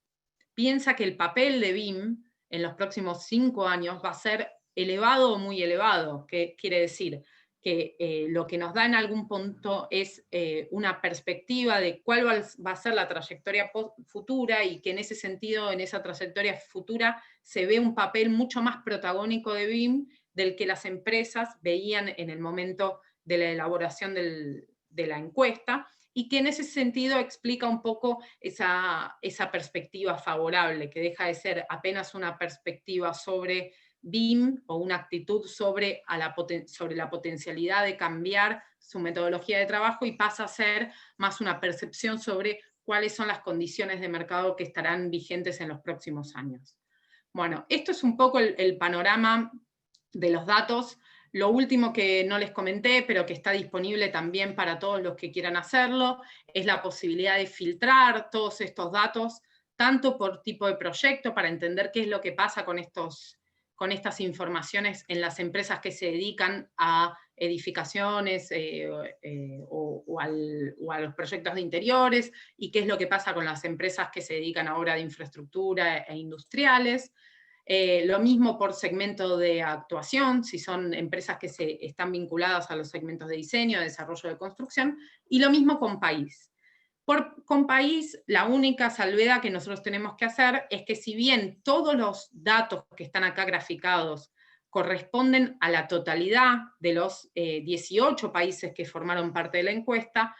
S4: piensa que el papel de BIM en los próximos 5 años va a ser elevado o muy elevado. ¿Qué quiere decir? Que lo que nos da en algún punto es una perspectiva de cuál va a ser la trayectoria futura, y que en ese sentido, en esa trayectoria futura, se ve un papel mucho más protagónico de BIM del que las empresas veían en el momento de la elaboración de la encuesta, y que en ese sentido explica un poco esa perspectiva favorable, que deja de ser apenas una perspectiva sobre BIM o una actitud sobre la potencialidad de cambiar su metodología de trabajo, y pasa a ser más una percepción sobre cuáles son las condiciones de mercado que estarán vigentes en los próximos años. Bueno, esto es un poco el panorama de los datos. Lo último que no les comenté, pero que está disponible también para todos los que quieran hacerlo, es la posibilidad de filtrar todos estos datos, tanto por tipo de proyecto, para entender qué es lo que pasa con estas informaciones en las empresas que se dedican a edificaciones o a los proyectos de interiores, y qué es lo que pasa con las empresas que se dedican a obra de infraestructura e industriales. Lo mismo por segmento de actuación, si son empresas que están vinculadas a los segmentos de diseño, de desarrollo, de construcción, y lo mismo con país. Con país, la única salvedad que nosotros tenemos que hacer es que, si bien todos los datos que están acá graficados corresponden a la totalidad de los 18 países que formaron parte de la encuesta,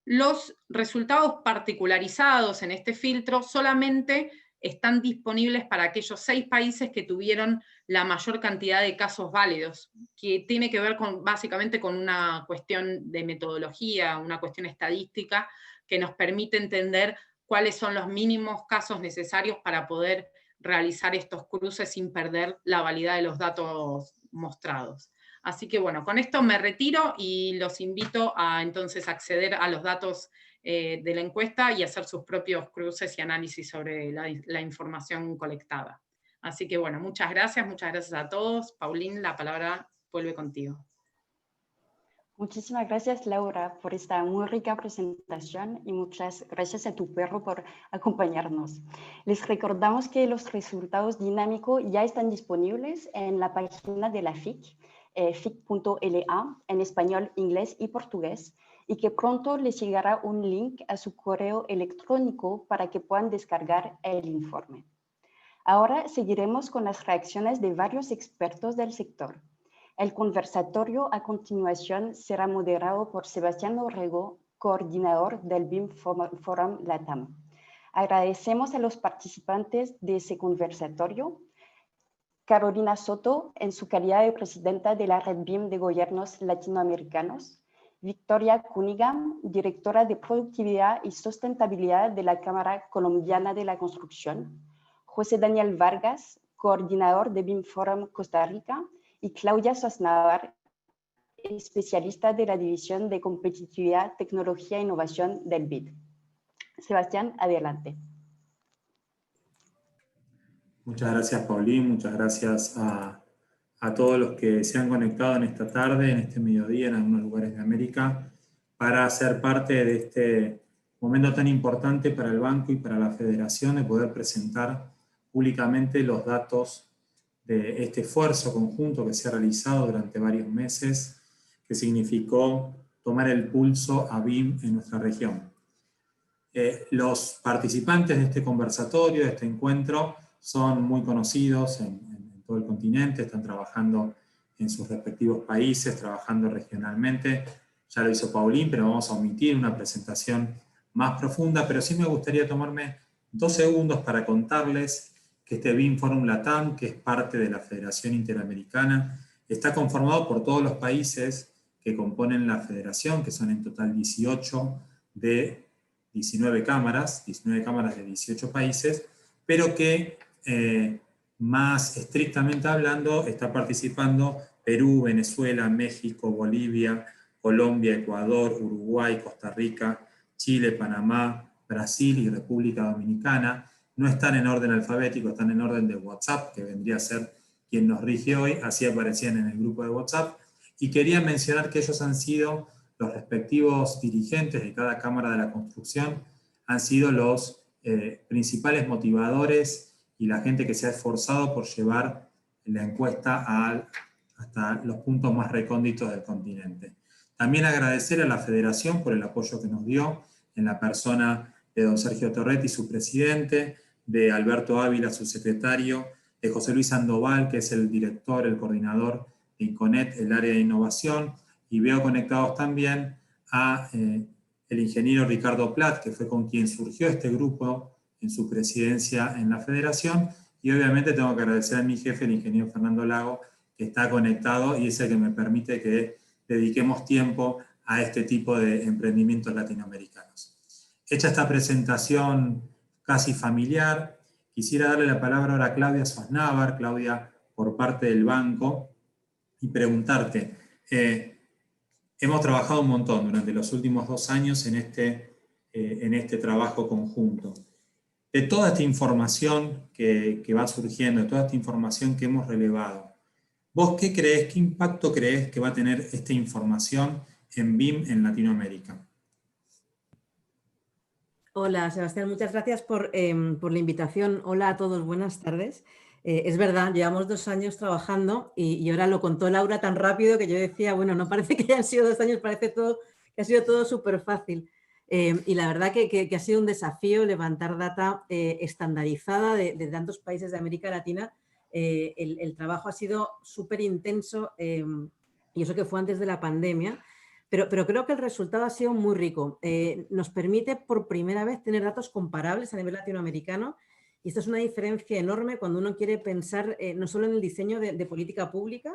S4: los resultados particularizados en este filtro solamente están disponibles para aquellos 6 países que tuvieron la mayor cantidad de casos válidos, que tiene que ver básicamente con una cuestión de metodología, una cuestión estadística, que nos permite entender cuáles son los mínimos casos necesarios para poder realizar estos cruces sin perder la validad de los datos mostrados. Así que bueno, con esto me retiro y los invito a entonces acceder a los datos de la encuesta y hacer sus propios cruces y análisis sobre la información colectada. Así que bueno, muchas gracias a todos. Paulín, la palabra vuelve contigo.
S1: Muchísimas gracias, Laura, por esta muy rica presentación, y muchas gracias a tu perro por acompañarnos. Les recordamos que los resultados dinámicos ya están disponibles en la página de la FIC, fic.la, en español, inglés y portugués, y que pronto les llegará un link a su correo electrónico para que puedan descargar el informe. Ahora seguiremos con las reacciones de varios expertos del sector. El conversatorio a continuación será moderado por Sebastián Orrego, coordinador del BIM Forum LATAM. Agradecemos a los participantes de ese conversatorio: Carolina Soto, en su calidad de presidenta de la Red BIM de Gobiernos Latinoamericanos; Victoria Cunningham, directora de Productividad y Sustentabilidad de la Cámara Colombiana de la Construcción; José Daniel Vargas, coordinador de BIM Forum Costa Rica; y Claudia Sosnavar, especialista de la División de Competitividad, Tecnología e Innovación del BID. Sebastián, adelante.
S5: Muchas gracias, Paulín. Muchas gracias a todos los que se han conectado en esta tarde, en este mediodía, en algunos lugares de América, para ser parte de este momento tan importante para el banco y para la federación, de poder presentar públicamente los datos de este esfuerzo conjunto que se ha realizado durante varios meses, que significó tomar el pulso a BIM en nuestra región. Los participantes de este conversatorio, de este encuentro, son muy conocidos en todo el continente, están trabajando en sus respectivos países, trabajando regionalmente. Ya lo hizo Paulín, pero vamos a omitir una presentación más profunda, pero sí me gustaría tomarme 2 segundos para contarles que este BIM Forum LATAM, que es parte de la Federación Interamericana, está conformado por todos los países que componen la federación, que son en total 18 de 19 cámaras de 18 países, pero que más estrictamente hablando está participando Perú, Venezuela, México, Bolivia, Colombia, Ecuador, Uruguay, Costa Rica, Chile, Panamá, Brasil y República Dominicana. No están en orden alfabético, están en orden de WhatsApp, que vendría a ser quien nos rige hoy, así aparecían en el grupo de WhatsApp. Y quería mencionar que ellos han sido los respectivos dirigentes de cada Cámara de la Construcción, han sido los principales motivadores y la gente que se ha esforzado por llevar la encuesta hasta los puntos más recónditos del continente. También agradecer a la Federación por el apoyo que nos dio, en la persona de don Sergio Torretti, su presidente, de Alberto Ávila, su secretario, de José Luis Sandoval, que es el director, el coordinador de INCONET, el área de innovación, y veo conectados también a el ingeniero Ricardo Plat, que fue con quien surgió este grupo en su presidencia en la Federación, y obviamente tengo que agradecer a mi jefe, el ingeniero Fernando Lago, que está conectado y es el que me permite que dediquemos tiempo a este tipo de emprendimientos latinoamericanos. Hecha esta presentación casi familiar, quisiera darle la palabra ahora a Claudia Sosnávar, Claudia, por parte del banco, y preguntarte, hemos trabajado un montón durante los últimos 2 años en este trabajo conjunto. De toda esta información que va surgiendo, de toda esta información que hemos relevado, ¿vos qué crees, qué impacto crees que va a tener esta información en BIM en Latinoamérica?
S6: Hola, Sebastián, muchas gracias por la invitación. Hola a todos, buenas tardes. Es verdad, llevamos 2 años trabajando y ahora lo contó Laura tan rápido que yo decía, bueno, no parece que hayan sido 2 años, parece todo, que ha sido todo súper fácil. Y la verdad que ha sido un desafío levantar data estandarizada de tantos países de América Latina. El trabajo ha sido súper intenso y eso que fue antes de la pandemia. Pero creo que el resultado ha sido muy rico. Nos permite por primera vez tener datos comparables a nivel latinoamericano y esto es una diferencia enorme cuando uno quiere pensar no solo en el diseño de política pública,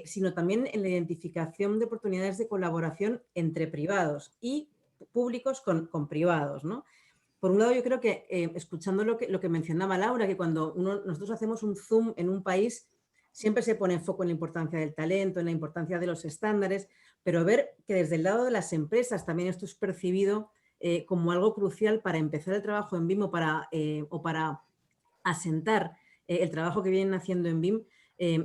S6: sino también en la identificación de oportunidades de colaboración entre privados y públicos con privados, ¿no? Por un lado, yo creo que, escuchando lo que mencionaba Laura, que cuando nosotros hacemos un zoom en un país, siempre se pone en foco en la importancia del talento, en la importancia de los estándares, pero ver que desde el lado de las empresas también esto es percibido como algo crucial para empezar el trabajo en BIM o para asentar el trabajo que vienen haciendo en BIM,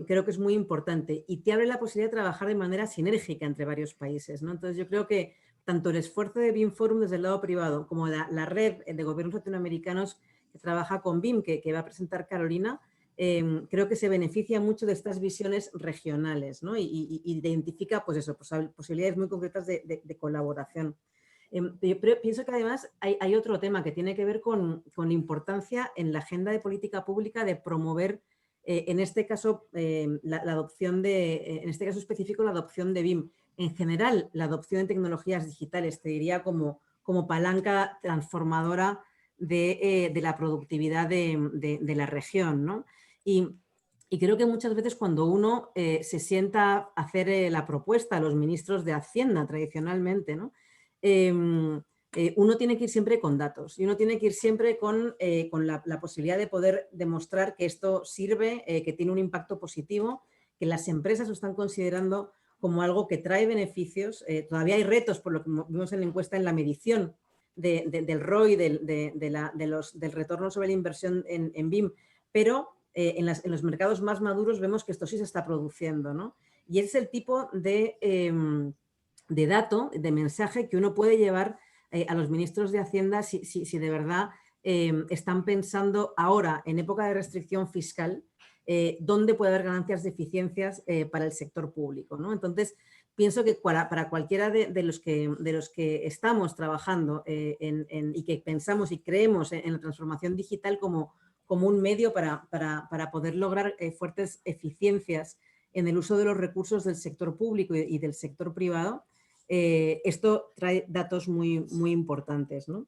S6: creo que es muy importante y te abre la posibilidad de trabajar de manera sinérgica entre varios países, ¿no? Entonces yo creo que tanto el esfuerzo de BIM Forum desde el lado privado como la red de gobiernos latinoamericanos que trabaja con BIM, que va a presentar Carolina, creo que se beneficia mucho de estas visiones regionales, ¿no? y identifica pues eso, posibilidades muy concretas de colaboración. Pero pienso que además hay otro tema que tiene que ver con la importancia en la agenda de política pública de promover, en este caso, la adopción en este caso específico, la adopción de BIM. En general, la adopción de tecnologías digitales, te diría, como palanca transformadora de la productividad de la región, ¿no? Y creo que muchas veces cuando uno se sienta a hacer la propuesta a los ministros de Hacienda tradicionalmente, ¿no? Uno tiene que ir siempre con datos y uno tiene que ir siempre con la posibilidad de poder demostrar que esto sirve, que tiene un impacto positivo, que las empresas lo están considerando como algo que trae beneficios. Todavía hay retos, por lo que vimos en la encuesta, en la medición del ROI, del retorno sobre la inversión en BIM, pero en los mercados más maduros vemos que esto sí se está produciendo, ¿no? Y ese es el tipo de dato, de mensaje que uno puede llevar a los ministros de Hacienda si de verdad están pensando ahora, en época de restricción fiscal, dónde puede haber ganancias de eficiencias para el sector público, ¿no? Entonces, pienso que para cualquiera de los que estamos trabajando y que pensamos y creemos en la transformación digital como un medio para poder lograr fuertes eficiencias en el uso de los recursos del sector público y del sector privado, esto trae datos muy, muy importantes, ¿no?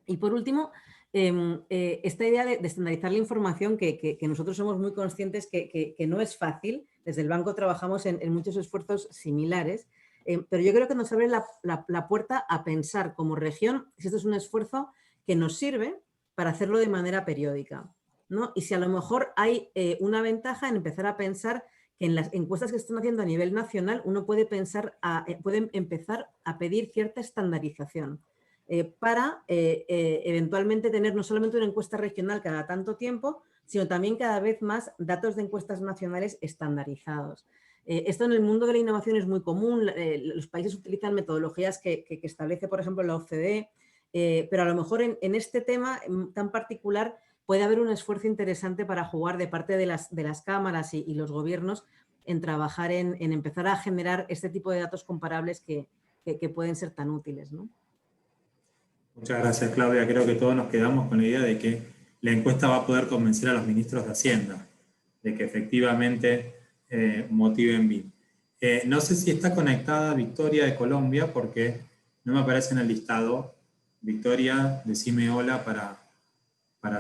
S6: Y por último, esta idea de estandarizar la información que nosotros somos muy conscientes que no es fácil. Desde el banco trabajamos en muchos esfuerzos similares, pero yo creo que nos abre la puerta a pensar como región si esto es un esfuerzo que nos sirve para hacerlo de manera periódica, ¿no? Y si a lo mejor hay una ventaja en empezar a pensar que en las encuestas que se están haciendo a nivel nacional uno puede empezar a pedir cierta estandarización para eventualmente tener no solamente una encuesta regional cada tanto tiempo, sino también cada vez más datos de encuestas nacionales estandarizados. Esto en el mundo de la innovación es muy común. Los países utilizan metodologías que establece, por ejemplo, la OCDE, pero a lo mejor en este tema tan particular puede haber un esfuerzo interesante para jugar de parte de las cámaras y los gobiernos en trabajar en empezar a generar este tipo de datos comparables que pueden ser tan útiles, ¿no?
S5: Muchas gracias, Claudia. Creo que todos nos quedamos con la idea de que la encuesta va a poder convencer a los ministros de Hacienda de que efectivamente motiven BIM. No sé si está conectada Victoria de Colombia, porque no me aparece en el listado. Victoria, decime hola para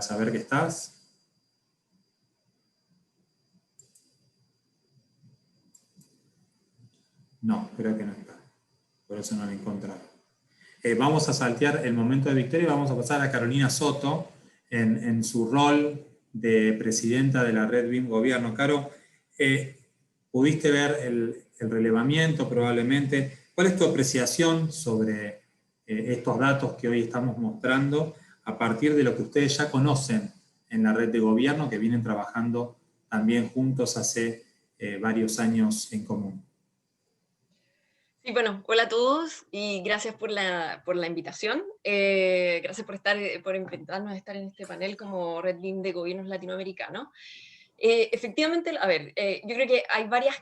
S5: saber que estás. No, creo que no está. Por eso no la he encontrado. Vamos a saltear el momento de Victoria y vamos a pasar a Carolina Soto en su rol de presidenta de la red BIM Gobierno. Caro, pudiste ver el relevamiento probablemente. ¿Cuál es tu apreciación sobre estos datos que hoy estamos mostrando a partir de lo que ustedes ya conocen en la red de gobierno, que vienen trabajando también juntos hace varios años en común?
S7: Sí, bueno, hola a todos y gracias por la invitación. Gracias por invitarnos a estar en este panel como Red BIM de Gobiernos Latinoamericanos. Efectivamente, a ver, yo creo que hay varias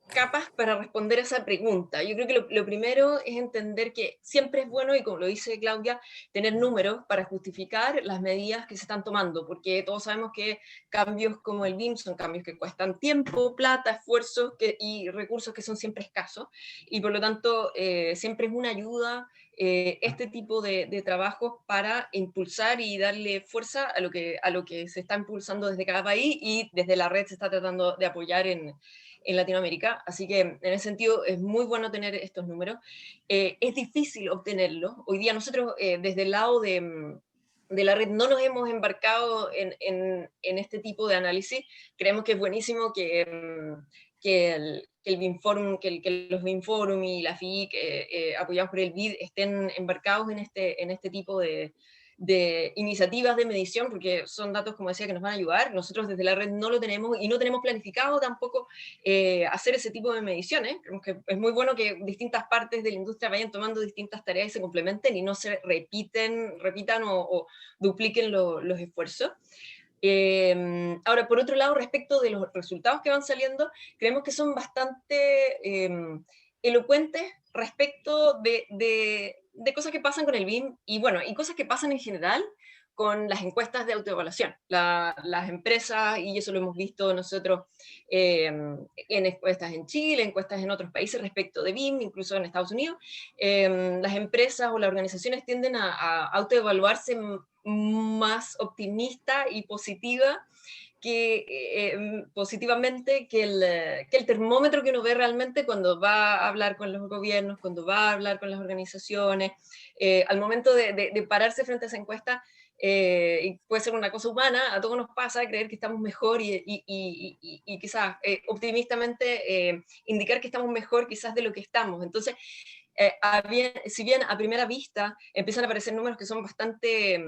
S7: capas para responder a esa pregunta. Yo creo que lo primero es entender que siempre es bueno, y como lo dice Claudia, tener números para justificar las medidas que se están tomando, porque todos sabemos que cambios como el BIM son cambios que cuestan tiempo, plata, esfuerzos y recursos que son siempre escasos, y por lo tanto siempre es una ayuda este tipo de trabajos para impulsar y darle fuerza a lo que se está impulsando desde cada país, y desde la red se está tratando de apoyar en Latinoamérica. Así que en ese sentido es muy bueno tener estos números. Es difícil obtenerlos. Hoy día nosotros desde el lado de la red no nos hemos embarcado en este tipo de análisis. Creemos que es buenísimo que el BIMforum, que los BIMforum y la FIC, apoyados por el BID, estén embarcados en este tipo de iniciativas de medición, porque son datos, como decía, que nos van a ayudar. Nosotros desde la red no lo tenemos y no tenemos planificado tampoco hacer ese tipo de mediciones. Creemos que es muy bueno que distintas partes de la industria vayan tomando distintas tareas y se complementen y no se repitan o dupliquen los esfuerzos. Ahora, por otro lado, respecto de los resultados que van saliendo, creemos que son bastante elocuentes respecto de cosas que pasan con el BIM y cosas que pasan en general con las encuestas de autoevaluación. Las empresas, y eso lo hemos visto nosotros en encuestas en Chile, encuestas en otros países respecto de BIM, incluso en Estados Unidos, las empresas o las organizaciones tienden a autoevaluarse más optimista y positivamente que el termómetro que uno ve realmente cuando va a hablar con los gobiernos, cuando va a hablar con las organizaciones. Al momento de pararse frente a esa encuesta, y puede ser una cosa humana, a todos nos pasa creer que estamos mejor y quizás optimistamente indicar que estamos mejor quizás de lo que estamos. Entonces, si bien a primera vista empiezan a aparecer números que son bastante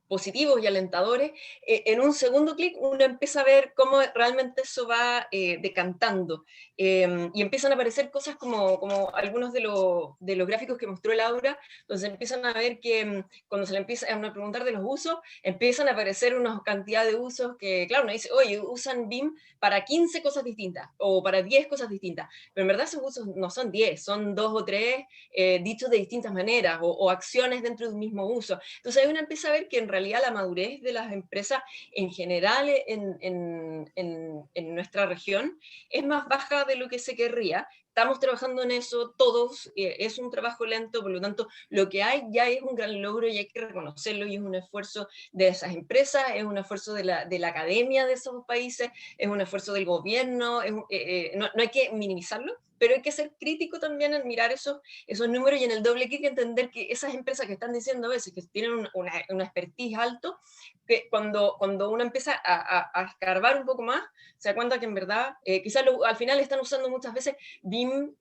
S7: positivos y alentadores, en un segundo clic uno empieza a ver cómo realmente eso va decantando, y empiezan a aparecer cosas como algunos de los gráficos que mostró Laura, donde empiezan a ver que cuando se le empieza a preguntar de los usos, empiezan a aparecer una cantidad de usos que, claro, uno dice, oye, usan BIM para 15 cosas distintas, o para 10 cosas distintas, pero en verdad esos usos no son 10, son 2 o 3 dichos de distintas maneras, o acciones dentro de un mismo uso. Entonces ahí uno empieza a ver que en realidad la madurez de las empresas en general en nuestra región es más baja de lo que se querría. Estamos trabajando en eso todos, es un trabajo lento, por lo tanto lo que hay ya es un gran logro y hay que reconocerlo, y es un esfuerzo de esas empresas, es un esfuerzo de la academia de esos países, es un esfuerzo del gobierno, no hay que minimizarlo, pero hay que ser crítico también en mirar esos números y en el doble clic entender que esas empresas que están diciendo a veces que tienen una expertise alto, que cuando uno empieza a escarbar un poco más, se da cuenta que en verdad quizás al final están usando muchas veces BIM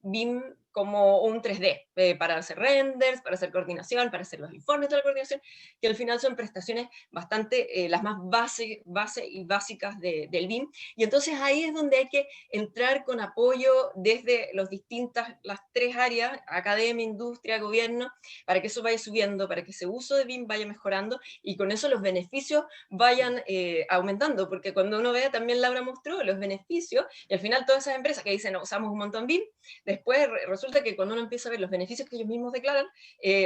S7: como un 3D, para hacer renders, para hacer coordinación, para hacer los informes de la coordinación, que al final son prestaciones bastante, las más base y básicas del BIM, y entonces ahí es donde hay que entrar con apoyo desde las 3 áreas, academia, industria, gobierno, para que eso vaya subiendo, para que ese uso de BIM vaya mejorando, y con eso los beneficios vayan aumentando, porque cuando uno ve, también Laura mostró los beneficios, y al final todas esas empresas que dicen, usamos un montón BIM, después resulta que cuando uno empieza a ver los beneficios que ellos mismos declaran,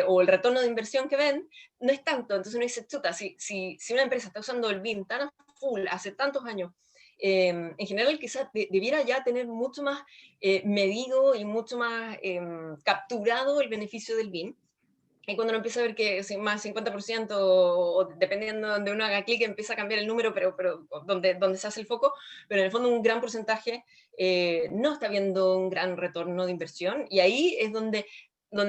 S7: o el retorno de inversión que ven, no es tanto. Entonces uno dice, chuta, si una empresa está usando el BIM tan a full hace tantos años, en general quizás debiera ya tener mucho más medido y mucho más capturado el beneficio del BIM. Y cuando uno empieza a ver que más 50%, o dependiendo de donde uno haga clic, empieza a cambiar el número, pero donde se hace el foco, pero en el fondo un gran porcentaje no está viendo un gran retorno de inversión, y ahí es donde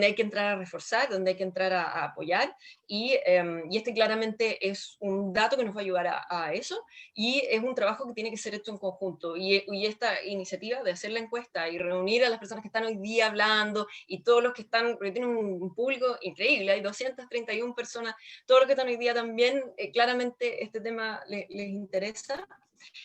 S7: hay que entrar a reforzar, donde hay que entrar a apoyar, y este claramente es un dato que nos va a ayudar a eso, y es un trabajo que tiene que ser hecho en conjunto, y esta iniciativa de hacer la encuesta y reunir a las personas que están hoy día hablando, y todos los que están, porque tienen un público increíble, hay 231 personas, todos los que están hoy día también, claramente este tema les interesa,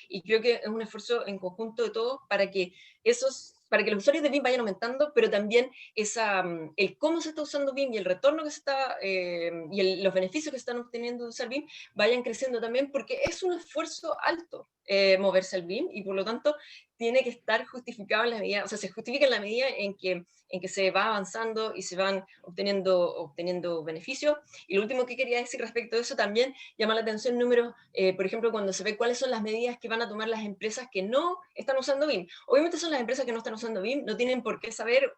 S7: y creo que es un esfuerzo en conjunto de todos para que los usuarios de BIM vayan aumentando, pero también el cómo se está usando BIM y el retorno que se está, los beneficios que se están obteniendo de usar BIM vayan creciendo también, porque es un esfuerzo alto moverse al BIM, y por lo tanto tiene que estar justificado en la medida, o sea, se justifica en la medida en que se va avanzando y se van obteniendo beneficios. Y lo último que quería decir respecto a eso, también llama la atención números, por ejemplo, cuando se ve cuáles son las medidas que van a tomar las empresas que no están usando BIM. Obviamente son las empresas que no están usando BIM, no tienen por qué saber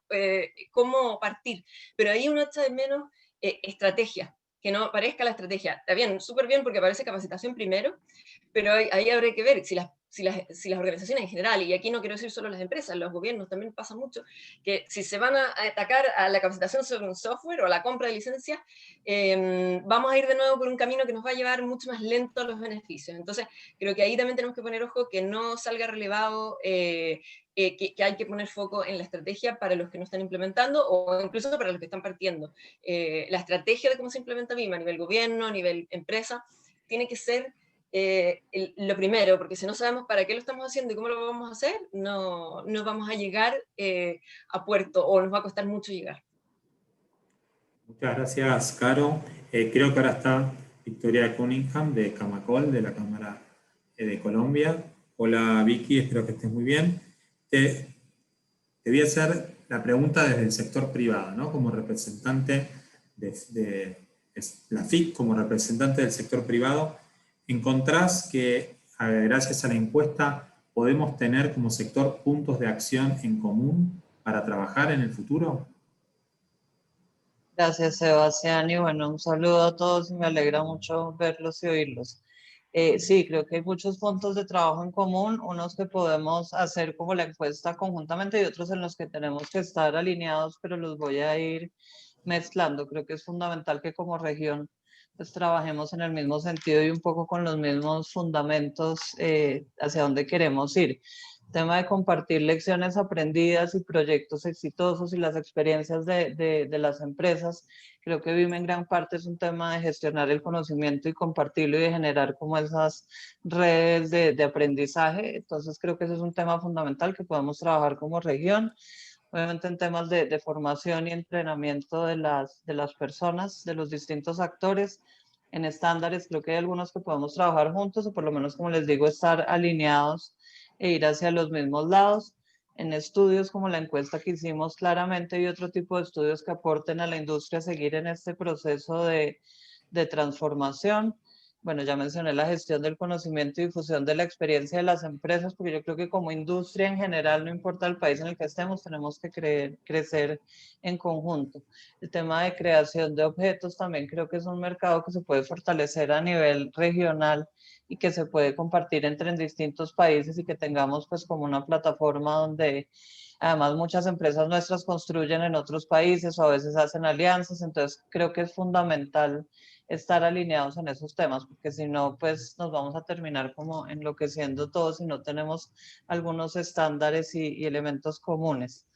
S7: cómo partir, pero ahí uno echa de menos estrategia, que no aparezca la estrategia. Está bien, súper bien, porque aparece capacitación primero, pero ahí habrá que ver si las organizaciones en general, y aquí no quiero decir solo las empresas, los gobiernos también pasa mucho, que si se van a atacar a la capacitación sobre un software o a la compra de licencias, vamos a ir de nuevo por un camino que nos va a llevar mucho más lento a los beneficios. Entonces, creo que ahí también tenemos que poner ojo que no salga relevado, que hay que poner foco en la estrategia para los que no están implementando, o incluso para los que están partiendo. La estrategia de cómo se implementa BIM a nivel gobierno, a nivel empresa, tiene que ser lo primero, porque si no sabemos para qué lo estamos haciendo y cómo lo vamos a hacer, no vamos a llegar a puerto, o nos va a costar mucho llegar.
S5: Muchas gracias, Caro. Creo que ahora está Victoria Cunningham de Camacol, de la Cámara de Colombia. Hola, Vicky, espero que estés muy bien. Te voy a hacer la pregunta desde el sector privado, ¿no? Como representante de la FIC, como representante del sector privado, ¿encontrás que gracias a la encuesta podemos tener como sector puntos de acción en común para trabajar en el futuro?
S8: Gracias, Sebastián, y bueno, un saludo a todos, y me alegra mucho verlos y oírlos. Sí, creo que hay muchos puntos de trabajo en común, unos que podemos hacer como la encuesta conjuntamente, y otros en los que tenemos que estar alineados, pero los voy a ir mezclando. Creo que es fundamental que como región pues trabajemos en el mismo sentido y un poco con los mismos fundamentos hacia dónde queremos ir. Tema de compartir lecciones aprendidas y proyectos exitosos y las experiencias de las empresas. Creo que BIM en gran parte es un tema de gestionar el conocimiento y compartirlo, y de generar como esas redes de aprendizaje. Entonces creo que ese es un tema fundamental que podemos trabajar como región. Obviamente en temas de formación y entrenamiento de las personas, de los distintos actores. En estándares creo que hay algunos que podemos trabajar juntos, o por lo menos, como les digo, estar alineados e ir hacia los mismos lados. En estudios como la encuesta que hicimos, claramente, y otro tipo de estudios que aporten a la industria a seguir en este proceso de transformación. Bueno, ya mencioné la gestión del conocimiento y difusión de la experiencia de las empresas, porque yo creo que como industria en general, no importa el país en el que estemos, tenemos que crecer en conjunto. El tema de creación de objetos también creo que es un mercado que se puede fortalecer a nivel regional, y que se puede compartir entre distintos países, y que tengamos pues como una plataforma donde además muchas empresas nuestras construyen en otros países, o a veces hacen alianzas. Entonces creo que es fundamental estar alineados en esos temas, porque si no, pues nos vamos a terminar como enloqueciendo todos si no tenemos algunos estándares y elementos comunes.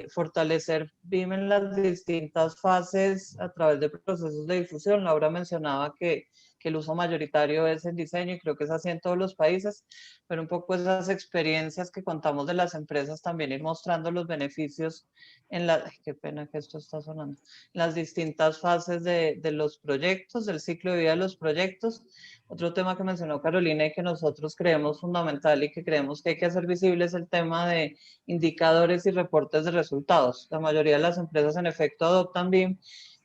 S8: fortalecer BIM en las distintas fases a través de procesos de difusión. Laura mencionaba que el uso mayoritario es en diseño y creo que es así en todos los países, pero un poco esas experiencias que contamos de las empresas, también ir mostrando los beneficios en qué pena que esto está sonando, en las distintas fases de los proyectos, del ciclo de vida de los proyectos. Otro tema que mencionó Carolina y que nosotros creemos fundamental y que creemos que hay que hacer visible es el tema de indicadores y reportes de resultados. La mayoría de las empresas en efecto adoptan BIM,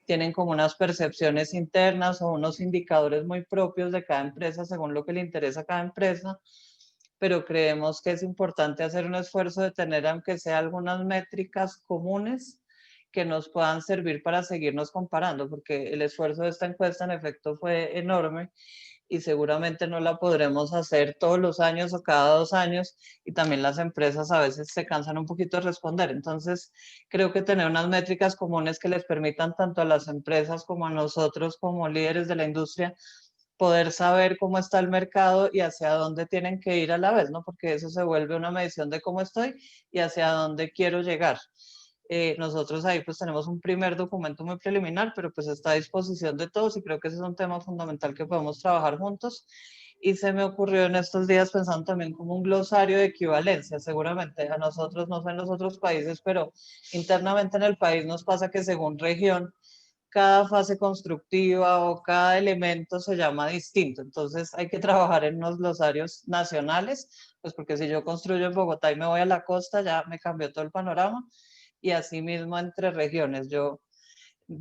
S8: tienen como unas percepciones internas o unos indicadores muy propios de cada empresa según lo que le interesa a cada empresa, pero creemos que es importante hacer un esfuerzo de tener, aunque sea algunas métricas comunes que nos puedan servir para seguirnos comparando, porque el esfuerzo de esta encuesta en efecto fue enorme y seguramente no la podremos hacer todos los años o cada 2 años, y también las empresas a veces se cansan un poquito de responder. Entonces, creo que tener unas métricas comunes que les permitan tanto a las empresas como a nosotros como líderes de la industria poder saber cómo está el mercado y hacia dónde tienen que ir a la vez, ¿no? Porque eso se vuelve una medición de cómo estoy y hacia dónde quiero llegar. Nosotros ahí pues tenemos un primer documento muy preliminar, pero pues está a disposición de todos y creo que ese es un tema fundamental que podemos trabajar juntos. Y se me ocurrió en estos días pensando también como un glosario de equivalencia. Seguramente a nosotros, no sé en los otros países, pero internamente en el país nos pasa que según región, cada fase constructiva o cada elemento se llama distinto. Entonces hay que trabajar en unos glosarios nacionales, pues porque si yo construyo en Bogotá y me voy a la costa, ya me cambió todo el panorama. Y asimismo entre regiones. Yo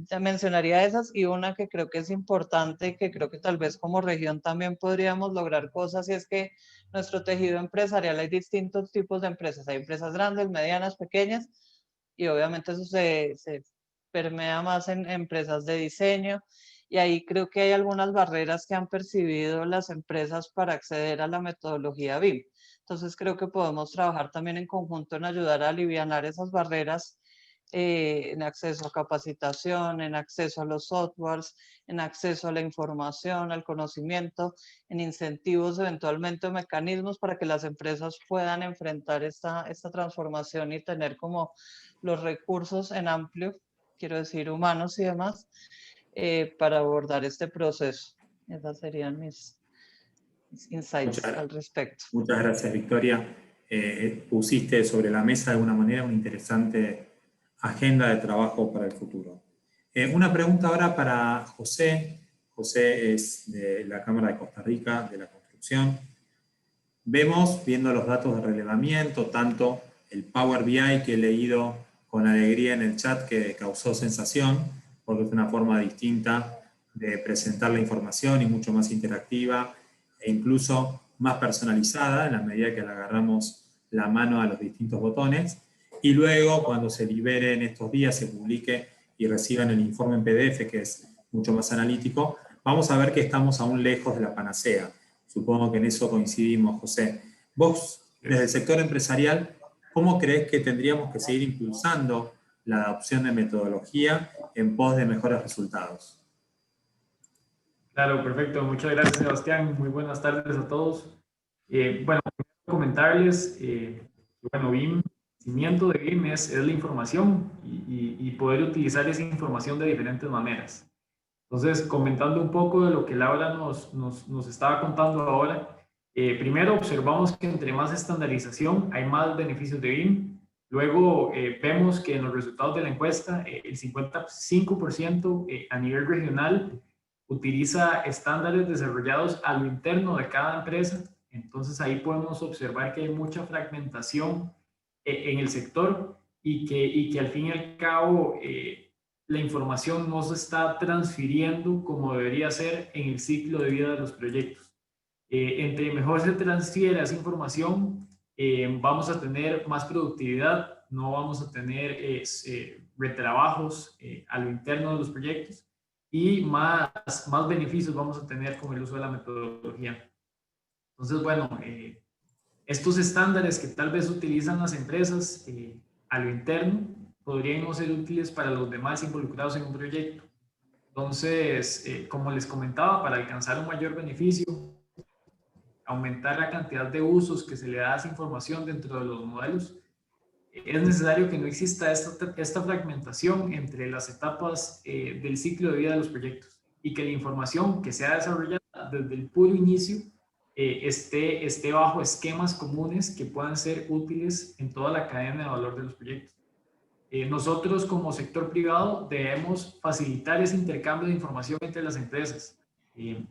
S8: te mencionaría esas y una que creo que es importante, que creo que tal vez como región también podríamos lograr cosas, y es que nuestro tejido empresarial hay distintos tipos de empresas. Hay empresas grandes, medianas, pequeñas, y obviamente eso se permea más en empresas de diseño. Y ahí creo que hay algunas barreras que han percibido las empresas para acceder a la metodología BIM. Entonces creo que podemos trabajar también en conjunto en ayudar a alivianar esas barreras en acceso a capacitación, en acceso a los softwares, en acceso a la información, al conocimiento, en incentivos eventualmente o mecanismos para que las empresas puedan enfrentar esta transformación y tener como los recursos en amplio, quiero decir humanos y demás, para abordar este proceso. Esas serían mis insights al respecto.
S5: Muchas gracias, Victoria. Pusiste sobre la mesa de alguna manera una interesante agenda de trabajo para el futuro. Una pregunta ahora para José. José es de la Cámara de Costa Rica de la Construcción. Viendo los datos de relevamiento, tanto el Power BI que he leído con alegría en el chat, que causó sensación, porque es una forma distinta de presentar la información y mucho más interactiva, e incluso más personalizada en la medida que le agarramos la mano a los distintos botones. Y luego, cuando se libere en estos días, se publique y reciban el informe en PDF, que es mucho más analítico, vamos a ver que estamos aún lejos de la panacea. Supongo que en eso coincidimos, José. Vos, desde el sector empresarial, ¿cómo crees que tendríamos que seguir impulsando la adopción de metodología en pos de mejores resultados?
S9: Claro, perfecto. Muchas gracias, Sebastián. Muy buenas tardes a todos. Bueno, comentarles, bueno, BIM, el cimiento de BIM es la información y poder utilizar esa información de diferentes maneras. Entonces, comentando un poco de lo que Laura nos estaba contando ahora, primero observamos que entre más estandarización hay más beneficios de BIM. Luego vemos que en los resultados de la encuesta el 55% a nivel regional utiliza estándares desarrollados a lo interno de cada empresa. Entonces ahí podemos observar que hay mucha fragmentación en el sector y que al fin y al cabo la información no se está transfiriendo como debería ser en el ciclo de vida de los proyectos. Entre mejor se transfiera esa información, vamos a tener más productividad, no vamos a tener retrabajos a lo interno de los proyectos, y más beneficios vamos a tener con el uso de la metodología. Entonces, bueno, estos estándares que tal vez utilizan las empresas a lo interno podrían no ser útiles para los demás involucrados en un proyecto. Entonces, como les comentaba, para alcanzar un mayor beneficio, aumentar la cantidad de usos que se le da a esa información dentro de los modelos, es necesario que no exista esta fragmentación entre las etapas del ciclo de vida de los proyectos y que la información que sea desarrollada desde el puro inicio esté bajo esquemas comunes que puedan ser útiles en toda la cadena de valor de los proyectos. Nosotros como sector privado debemos facilitar ese intercambio de información entre las empresas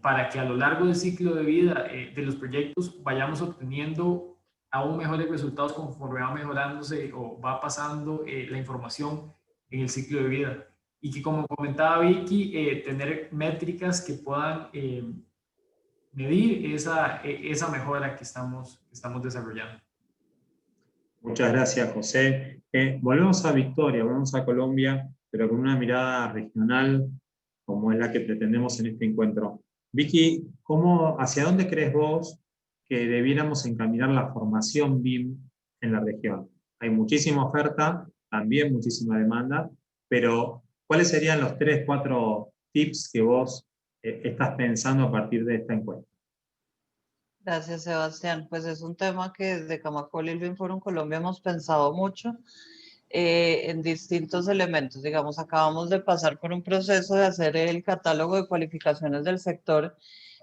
S9: para que a lo largo del ciclo de vida de los proyectos vayamos obteniendo aún mejores resultados conforme va mejorándose o va pasando la información en el ciclo de vida. Y que, como comentaba Vicky, tener métricas que puedan medir esa mejora que estamos desarrollando.
S5: Muchas gracias, José. Volvemos a Victoria, volvemos a Colombia, pero con una mirada regional como es la que pretendemos en este encuentro. Vicky, ¿hacia dónde crees vos que debiéramos encaminar la formación BIM en la región? Hay muchísima oferta, también muchísima demanda, pero ¿cuáles serían los 3, 4 tips que vos estás pensando a partir de esta encuesta?
S8: Gracias, Sebastián. Pues es un tema que desde Camacol y el BIM Forum Colombia hemos pensado mucho en distintos elementos. Digamos, acabamos de pasar por un proceso de hacer el catálogo de cualificaciones del sector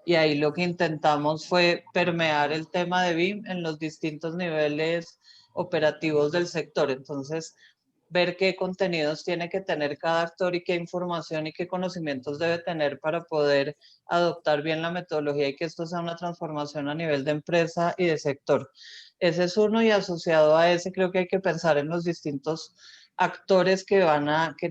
S8: y ahí lo que intentamos fue permear el tema de BIM en los distintos niveles operativos del sector. Entonces, ver qué contenidos tiene que tener cada actor y qué información y qué conocimientos debe tener para poder adoptar bien la metodología y que esto sea una transformación a nivel de empresa y de sector. Ese es uno, y asociado a ese creo que hay que pensar en los distintos actores que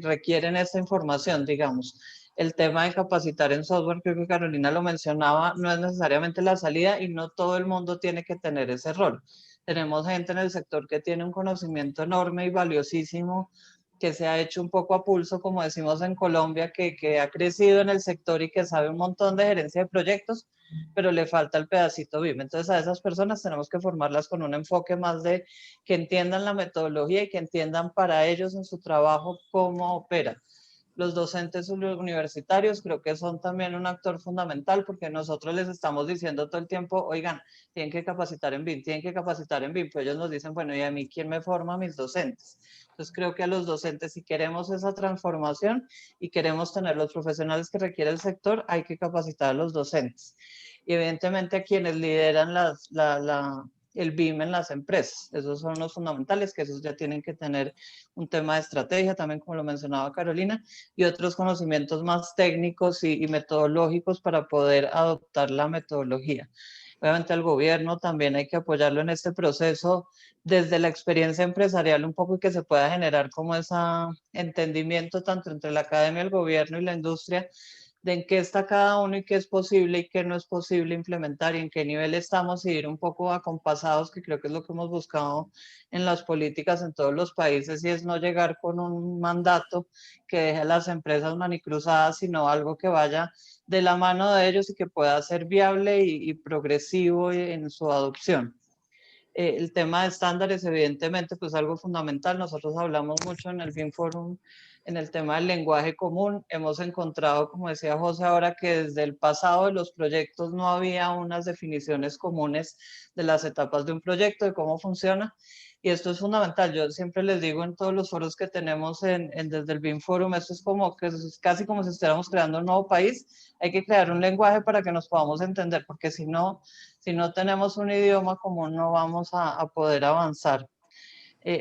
S8: requieren esta información, digamos. El tema de capacitar en software, creo que Carolina lo mencionaba, no es necesariamente la salida y no todo el mundo tiene que tener ese rol. Tenemos gente en el sector que tiene un conocimiento enorme y valiosísimo, que se ha hecho un poco a pulso, como decimos en Colombia, que ha crecido en el sector y que sabe un montón de gerencia de proyectos, pero le falta el pedacito BIM. Entonces a esas personas tenemos que formarlas con un enfoque más de que entiendan la metodología y que entiendan para ellos en su trabajo cómo opera. Los docentes universitarios creo que son también un actor fundamental, porque nosotros les estamos diciendo todo el tiempo, oigan, tienen que capacitar en BIM, tienen que capacitar en BIM, pero ellos nos dicen, bueno, ¿y a mí quién me forma? A mis docentes. Entonces creo que a los docentes, si queremos esa transformación y queremos tener los profesionales que requiere el sector, hay que capacitar a los docentes. Y evidentemente a quienes lideran el BIM en las empresas. Esos son los fundamentales, que esos ya tienen que tener un tema de estrategia, también como lo mencionaba Carolina, y otros conocimientos más técnicos y metodológicos para poder adoptar la metodología. Obviamente al gobierno también hay que apoyarlo en este proceso desde la experiencia empresarial un poco, y que se pueda generar como ese entendimiento tanto entre la academia, el gobierno y la industria de en qué está cada uno y qué es posible y qué no es posible implementar y en qué nivel estamos, y ir un poco acompasados, que creo que es lo que hemos buscado en las políticas en todos los países, y es no llegar con un mandato que deje a las empresas manicruzadas, sino algo que vaya de la mano de ellos y que pueda ser viable y progresivo en su adopción. El tema de estándares, evidentemente, pues algo fundamental. Nosotros hablamos mucho en el BIM Forum en el tema del lenguaje común. Hemos encontrado, como decía José ahora, que desde el pasado de los proyectos no había unas definiciones comunes de las etapas de un proyecto, de cómo funciona. Y esto es fundamental. Yo siempre les digo en todos los foros que tenemos desde el BIM Forum, esto es como que es casi como si estuviéramos creando un nuevo país. Hay que crear un lenguaje para que nos podamos entender, porque si no tenemos un idioma común, no vamos a poder avanzar.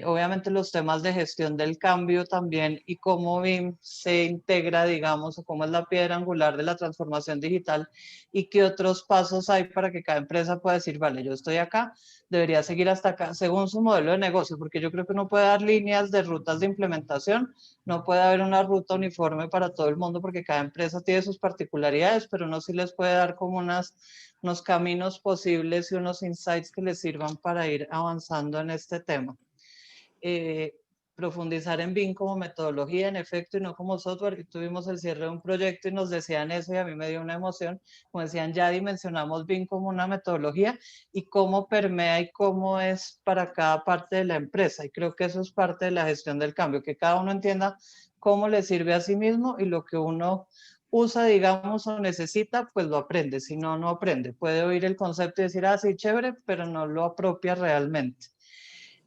S8: Obviamente los temas de gestión del cambio también, y cómo BIM se integra, digamos, o cómo es la piedra angular de la transformación digital, y qué otros pasos hay para que cada empresa pueda decir, vale, yo estoy acá, debería seguir hasta acá, según su modelo de negocio, porque yo creo que uno puede dar líneas de rutas de implementación, no puede haber una ruta uniforme para todo el mundo, porque cada empresa tiene sus particularidades, pero uno sí les puede dar como unos caminos posibles y unos insights que les sirvan para ir avanzando en este tema. Profundizar en BIM como metodología, en efecto, y no como software. Y tuvimos el cierre de un proyecto y nos decían eso, y a mí me dio una emoción. Como decían, ya dimensionamos BIM como una metodología y cómo permea y cómo es para cada parte de la empresa. Y creo que eso es parte de la gestión del cambio, que cada uno entienda cómo le sirve a sí mismo, y lo que uno usa, digamos, o necesita, pues lo aprende. Si no, no aprende. Puede oír el concepto y decir, ah, sí, chévere, pero no lo apropia realmente.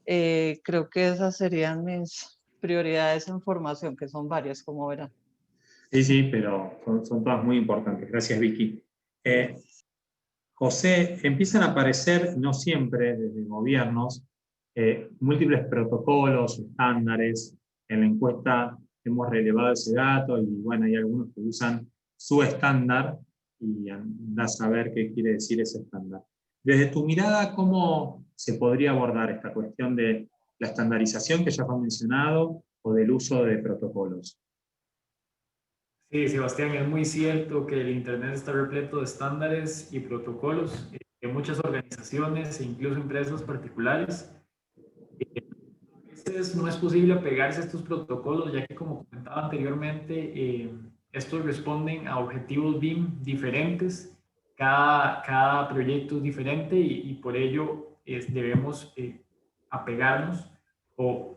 S8: Creo que esas serían mis prioridades en formación, que son varias, como verán.
S5: Sí, pero son todas muy importantes. Gracias, Vicky. José, empiezan a aparecer, no siempre desde gobiernos, múltiples protocolos, estándares. En la encuesta hemos relevado ese dato y bueno, hay algunos que usan su estándar y anda a saber qué quiere decir ese estándar. Desde tu mirada, ¿cómo se podría abordar esta cuestión de la estandarización que ya fue mencionado o del uso de protocolos?
S9: Sí, Sebastián, es muy cierto que el Internet está repleto de estándares y protocolos de muchas organizaciones e incluso empresas particulares. A veces no es posible apegarse a estos protocolos, ya que como comentaba anteriormente, estos responden a objetivos BIM diferentes. Cada proyecto es diferente y por ello debemos apegarnos o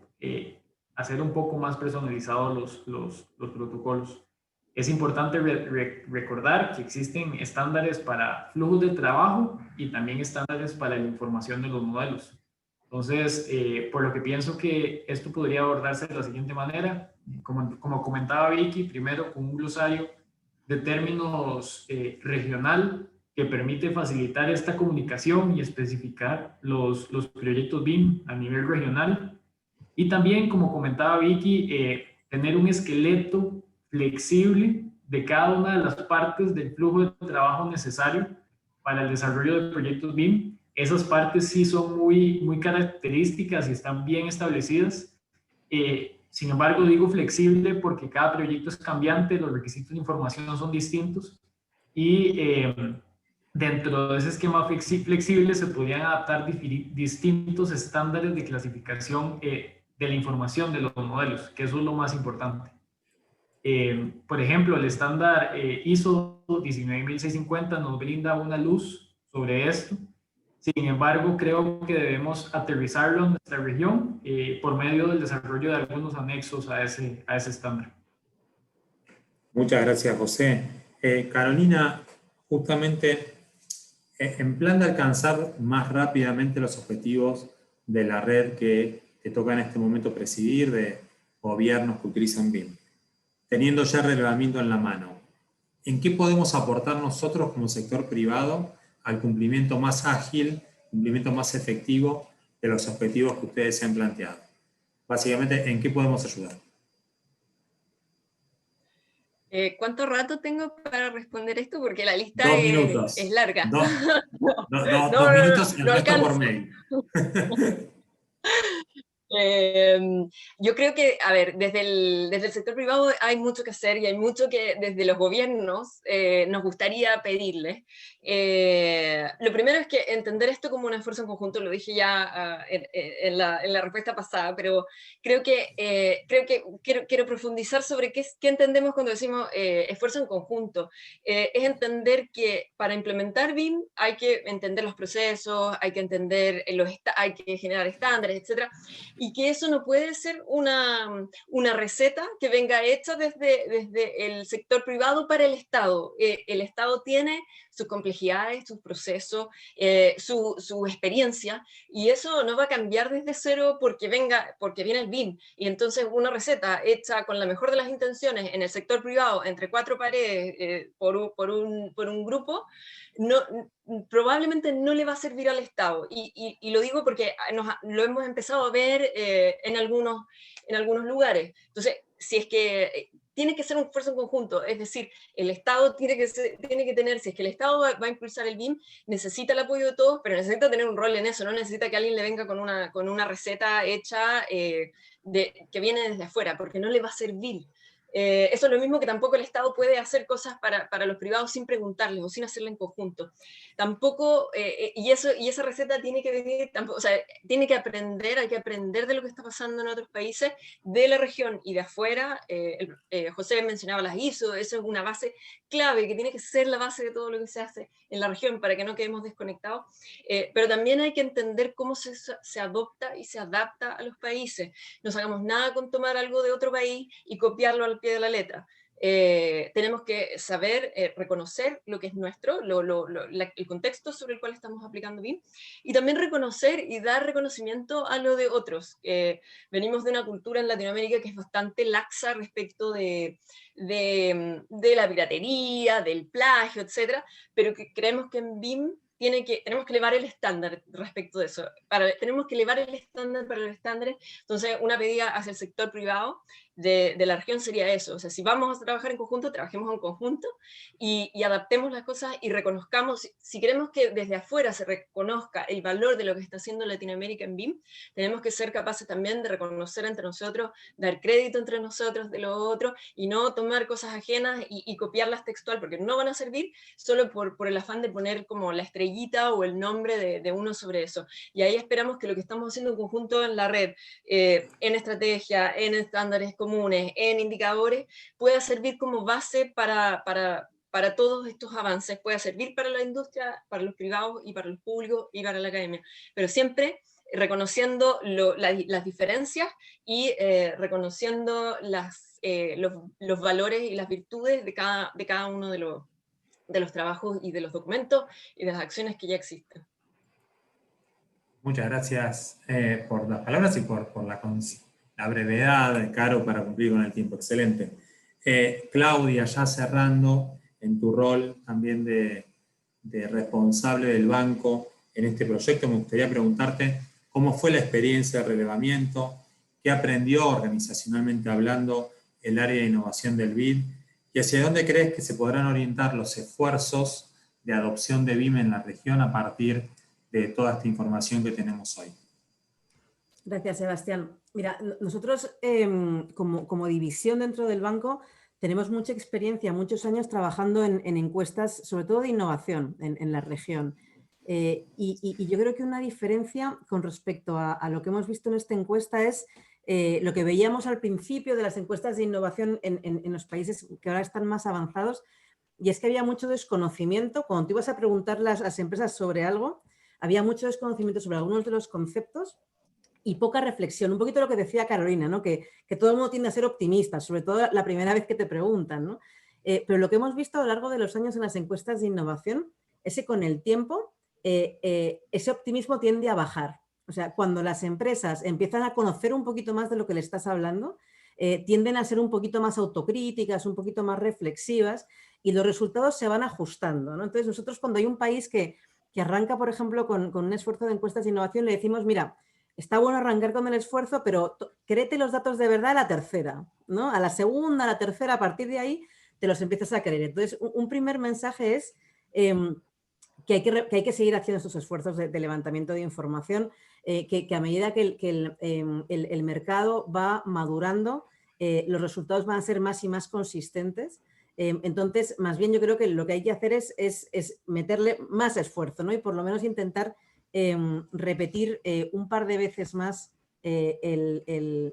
S9: hacer un poco más personalizados los protocolos. Es importante recordar que existen estándares para flujos de trabajo y también estándares para la información de los modelos. Entonces, por lo que pienso que esto podría abordarse de la siguiente manera, como comentaba Vicky, primero con un glosario de términos regional que permite facilitar esta comunicación y especificar los proyectos BIM a nivel regional. Y también, como comentaba Vicky, tener un esqueleto flexible de cada una de las partes del flujo de trabajo necesario para el desarrollo de proyectos BIM. Esas partes sí son muy características y están bien establecidas. Sin embargo, digo flexible porque cada proyecto es cambiante, los requisitos de información son distintos y dentro de ese esquema flexible se podrían adaptar distintos estándares de clasificación de la información de los modelos, que eso es lo más importante. Por ejemplo, el estándar ISO 19650 nos brinda una luz sobre esto. Sin embargo, creo que debemos aterrizarlo en nuestra región por medio del desarrollo de algunos anexos a ese estándar.
S5: Muchas gracias, José. Carolina, justamente en plan de alcanzar más rápidamente los objetivos de la red que te toca en este momento presidir, de gobiernos que utilizan BIM, teniendo ya relevamiento en la mano, ¿en qué podemos aportar nosotros como sector privado al cumplimiento más ágil, cumplimiento más efectivo de los objetivos que ustedes se han planteado? Básicamente, ¿en qué podemos ayudar?
S7: ¿Cuánto rato tengo para responder esto? Porque la lista
S5: 2 minutos.
S7: es larga.
S5: Dos minutos, el resto por mail.
S7: Yo creo que, a ver, desde el sector privado hay mucho que hacer y hay mucho que desde los gobiernos nos gustaría pedirles. Lo primero es que entender esto como un esfuerzo en conjunto, lo dije ya en la respuesta pasada, pero creo que quiero profundizar sobre qué entendemos cuando decimos esfuerzo en conjunto. Es entender que para implementar BIM hay que entender los procesos, hay que entender hay que generar estándares, etc. Y que eso no puede ser una receta que venga hecha desde el sector privado para el Estado. El Estado tiene sus complejidades, sus procesos, su experiencia, y eso no va a cambiar desde cero porque viene el BIM. Y entonces una receta hecha con la mejor de las intenciones en el sector privado, entre 4 paredes, por un grupo, probablemente no le va a servir al Estado. Y lo digo porque lo hemos empezado a ver en algunos lugares. Entonces, si es que tiene que ser un esfuerzo en conjunto, es decir, el Estado tiene que tener, si es que el Estado va a impulsar el BIM, necesita el apoyo de todos, pero necesita tener un rol en eso, no necesita que alguien le venga con una receta hecha que viene desde afuera, porque no le va a servir. Eso es lo mismo que tampoco el Estado puede hacer cosas para los privados sin preguntarles o sin hacerla en conjunto. Tampoco, y esa receta tiene que venir, o sea, hay que aprender de lo que está pasando en otros países, de la región y de afuera. José mencionaba las ISO, eso es una base clave, que tiene que ser la base de todo lo que se hace en la región para que no quedemos desconectados, pero también hay que entender cómo se adopta y se adapta a los países. No sacamos nada con tomar algo de otro país y copiarlo al pie de la letra. tenemos que saber reconocer lo que es nuestro, el contexto sobre el cual estamos aplicando BIM, y también reconocer y dar reconocimiento a lo de otros. Venimos de una cultura en Latinoamérica que es bastante laxa respecto de la piratería, del plagio, etcétera, pero que creemos que en BIM tenemos que elevar el estándar respecto de eso. Tenemos que elevar el estándar para los estándares. Entonces, una pedida hacia el sector privado de la región sería eso. O sea, si vamos a trabajar en conjunto, trabajemos en conjunto y adaptemos las cosas y reconozcamos. Si queremos que desde afuera se reconozca el valor de lo que está haciendo Latinoamérica en BIM, tenemos que ser capaces también de reconocer entre nosotros, dar crédito entre nosotros de lo otro y no tomar cosas ajenas y copiarlas textual, porque no van a servir solo por el afán de poner como la estrellita o el nombre de uno sobre eso. Y ahí esperamos que lo que estamos haciendo en conjunto en la red, en estrategia, en estándares comunes, en indicadores, pueda servir como base para todos estos avances, pueda servir para la industria, para los privados y para los públicos y para la academia. Pero siempre reconociendo las diferencias y reconociendo los valores y las virtudes de cada uno de los trabajos y de los documentos y de las acciones que ya existen.
S5: Muchas gracias por las palabras y por la brevedad de Caro para cumplir con el tiempo. Excelente. Claudia, ya cerrando, en tu rol también de responsable del banco en este proyecto, me gustaría preguntarte cómo fue la experiencia de relevamiento, qué aprendió organizacionalmente hablando el área de innovación del BID y hacia dónde crees que se podrán orientar los esfuerzos de adopción de BIM en la región a partir de toda esta información que tenemos hoy.
S6: Gracias, Sebastián. Mira, nosotros como división dentro del banco tenemos mucha experiencia, muchos años trabajando en encuestas, sobre todo de innovación en la región. Y yo creo que una diferencia con respecto a lo que hemos visto en esta encuesta es lo que veíamos al principio de las encuestas de innovación en los países que ahora están más avanzados, y es que había mucho desconocimiento. Cuando te ibas a preguntar las empresas sobre algo, había mucho desconocimiento sobre algunos de los conceptos y poca reflexión. Un poquito lo que decía Carolina, ¿no? Que todo el mundo tiende a ser optimista, sobre todo la primera vez que te preguntan, ¿no? Pero lo que hemos visto a lo largo de los años en las encuestas de innovación es que con el tiempo ese optimismo tiende a bajar. O sea, cuando las empresas empiezan a conocer un poquito más de lo que le estás hablando, tienden a ser un poquito más autocríticas, un poquito más reflexivas y los resultados se van ajustando, ¿no? Entonces nosotros cuando hay un país que arranca, por ejemplo, con un esfuerzo de encuestas de innovación, le decimos, mira, está bueno arrancar con el esfuerzo, pero créete los datos de verdad a la tercera, ¿no? A la segunda, a la tercera, a partir de ahí te los empiezas a creer. Entonces, un primer mensaje es que hay que seguir haciendo estos esfuerzos de levantamiento de información, que a medida que el mercado va madurando, los resultados van a ser más y más consistentes. Entonces, más bien yo creo que lo que hay que hacer es meterle más esfuerzo, ¿no? Y por lo menos intentar repetir un par de veces más el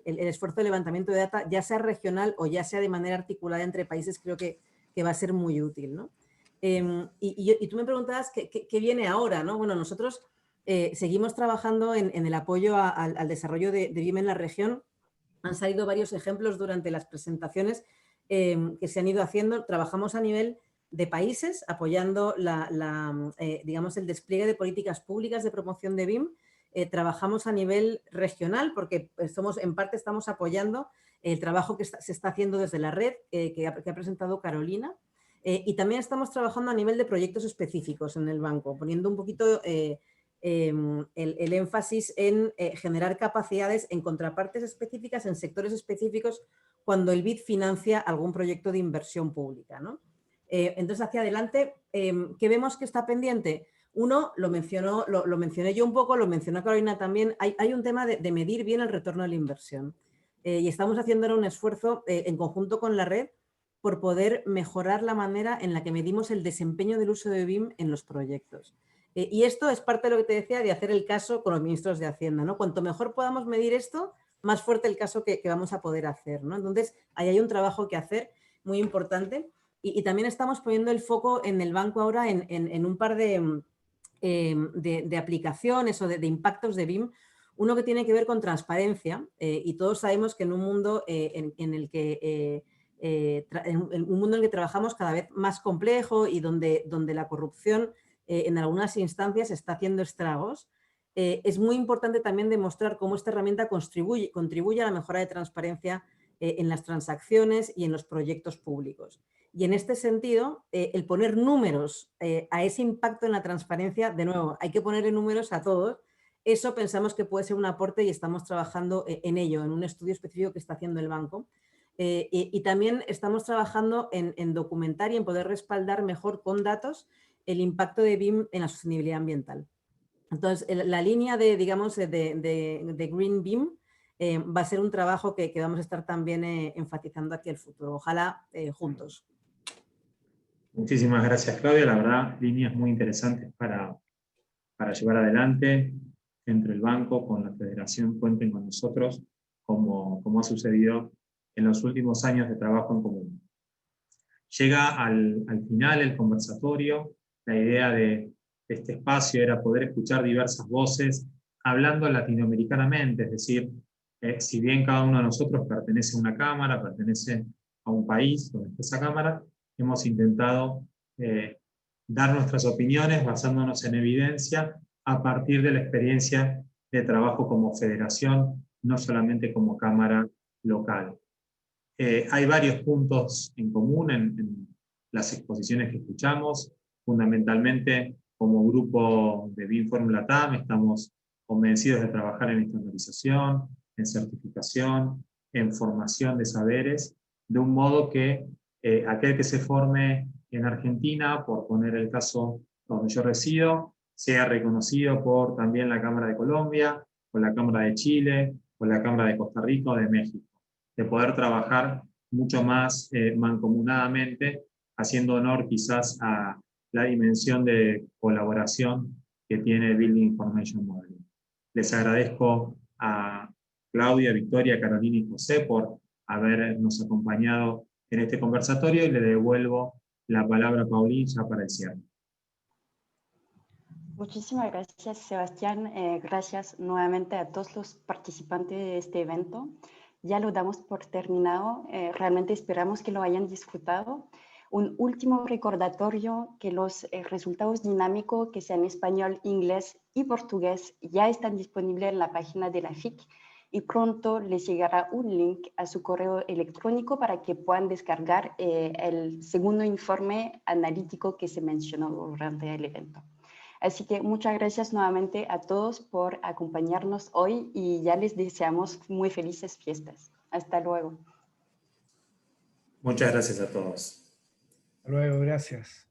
S6: esfuerzo de levantamiento de data, ya sea regional o ya sea de manera articulada entre países, creo que va a ser muy útil, ¿no? Y tú me preguntabas qué viene ahora, ¿no? Bueno, nosotros seguimos trabajando en el apoyo al desarrollo de BIM en la región. Han salido varios ejemplos durante las presentaciones que se han ido haciendo. Trabajamos a nivel de países apoyando digamos, el despliegue de políticas públicas de promoción de BIM. Trabajamos a nivel regional porque en parte estamos apoyando el trabajo que se está haciendo desde la red que ha presentado Carolina. Y también estamos trabajando a nivel de proyectos específicos en el banco, poniendo un poquito el énfasis en generar capacidades en contrapartes específicas, en sectores específicos, cuando el BID financia algún proyecto de inversión pública, ¿no? Entonces, hacia adelante, ¿qué vemos que está pendiente? Uno, lo mencioné yo un poco, lo mencionó Carolina también, hay un tema de medir bien el retorno de la inversión. Y estamos haciendo ahora un esfuerzo en conjunto con la red por poder mejorar la manera en la que medimos el desempeño del uso de BIM en los proyectos. Y esto es parte de lo que te decía de hacer el caso con los ministros de Hacienda, ¿no? Cuanto mejor podamos medir esto, más fuerte el caso que vamos a poder hacer, ¿no? Entonces, ahí hay un trabajo que hacer muy importante y también estamos poniendo el foco en el banco ahora en un par de aplicaciones o de impactos de BIM. Uno que tiene que ver con transparencia y todos sabemos que en un mundo en el que un mundo en el que trabajamos cada vez más complejo y donde la corrupción en algunas instancias está haciendo estragos, es muy importante también demostrar cómo esta herramienta contribuye a la mejora de transparencia en las transacciones y en los proyectos públicos. Y en este sentido, el poner números a ese impacto en la transparencia, de nuevo, hay que ponerle números a todos. Eso pensamos que puede ser un aporte y estamos trabajando en ello, en un estudio específico que está haciendo el banco. Y también estamos trabajando en documentar y en poder respaldar mejor con datos el impacto de BIM en la sostenibilidad ambiental. Entonces, la línea de Green BIM va a ser un trabajo que vamos a estar también enfatizando hacia el futuro. Ojalá juntos.
S5: Muchísimas gracias, Claudia. La verdad, líneas muy interesantes para llevar adelante. Entre el banco, con la federación, cuenten con nosotros, como ha sucedido en los últimos años de trabajo en común. Llega al final el conversatorio. La idea de este espacio era poder escuchar diversas voces hablando latinoamericanamente, es decir, si bien cada uno de nosotros pertenece a una cámara, pertenece a un país donde está esa cámara, hemos intentado dar nuestras opiniones basándonos en evidencia a partir de la experiencia de trabajo como federación, no solamente como cámara local. Hay varios puntos en común en las exposiciones que escuchamos. Fundamentalmente, como grupo de BIM Forum Latam, estamos convencidos de trabajar en estandarización, en certificación, en formación de saberes, de un modo que aquel que se forme en Argentina, por poner el caso donde yo resido, sea reconocido por también la Cámara de Colombia, por la Cámara de Chile, por la Cámara de Costa Rica o de México, de poder trabajar mucho más mancomunadamente, haciendo honor quizás a la dimensión de colaboración que tiene Building Information Modeling. Les agradezco a Claudia, Victoria, Carolina y José por habernos acompañado en este conversatorio y le devuelvo la palabra a Paulín ya para el cierre.
S1: Muchísimas gracias, Sebastián. Gracias nuevamente a todos los participantes de este evento. Ya lo damos por terminado. Realmente esperamos que lo hayan disfrutado. Un último recordatorio que los resultados dinámicos, que sean español, inglés y portugués, ya están disponibles en la página de la FIC y pronto les llegará un link a su correo electrónico para que puedan descargar el segundo informe analítico que se mencionó durante el evento. Así que muchas gracias nuevamente a todos por acompañarnos hoy y ya les deseamos muy felices fiestas. Hasta luego.
S5: Muchas gracias a todos.
S2: Hasta luego, gracias.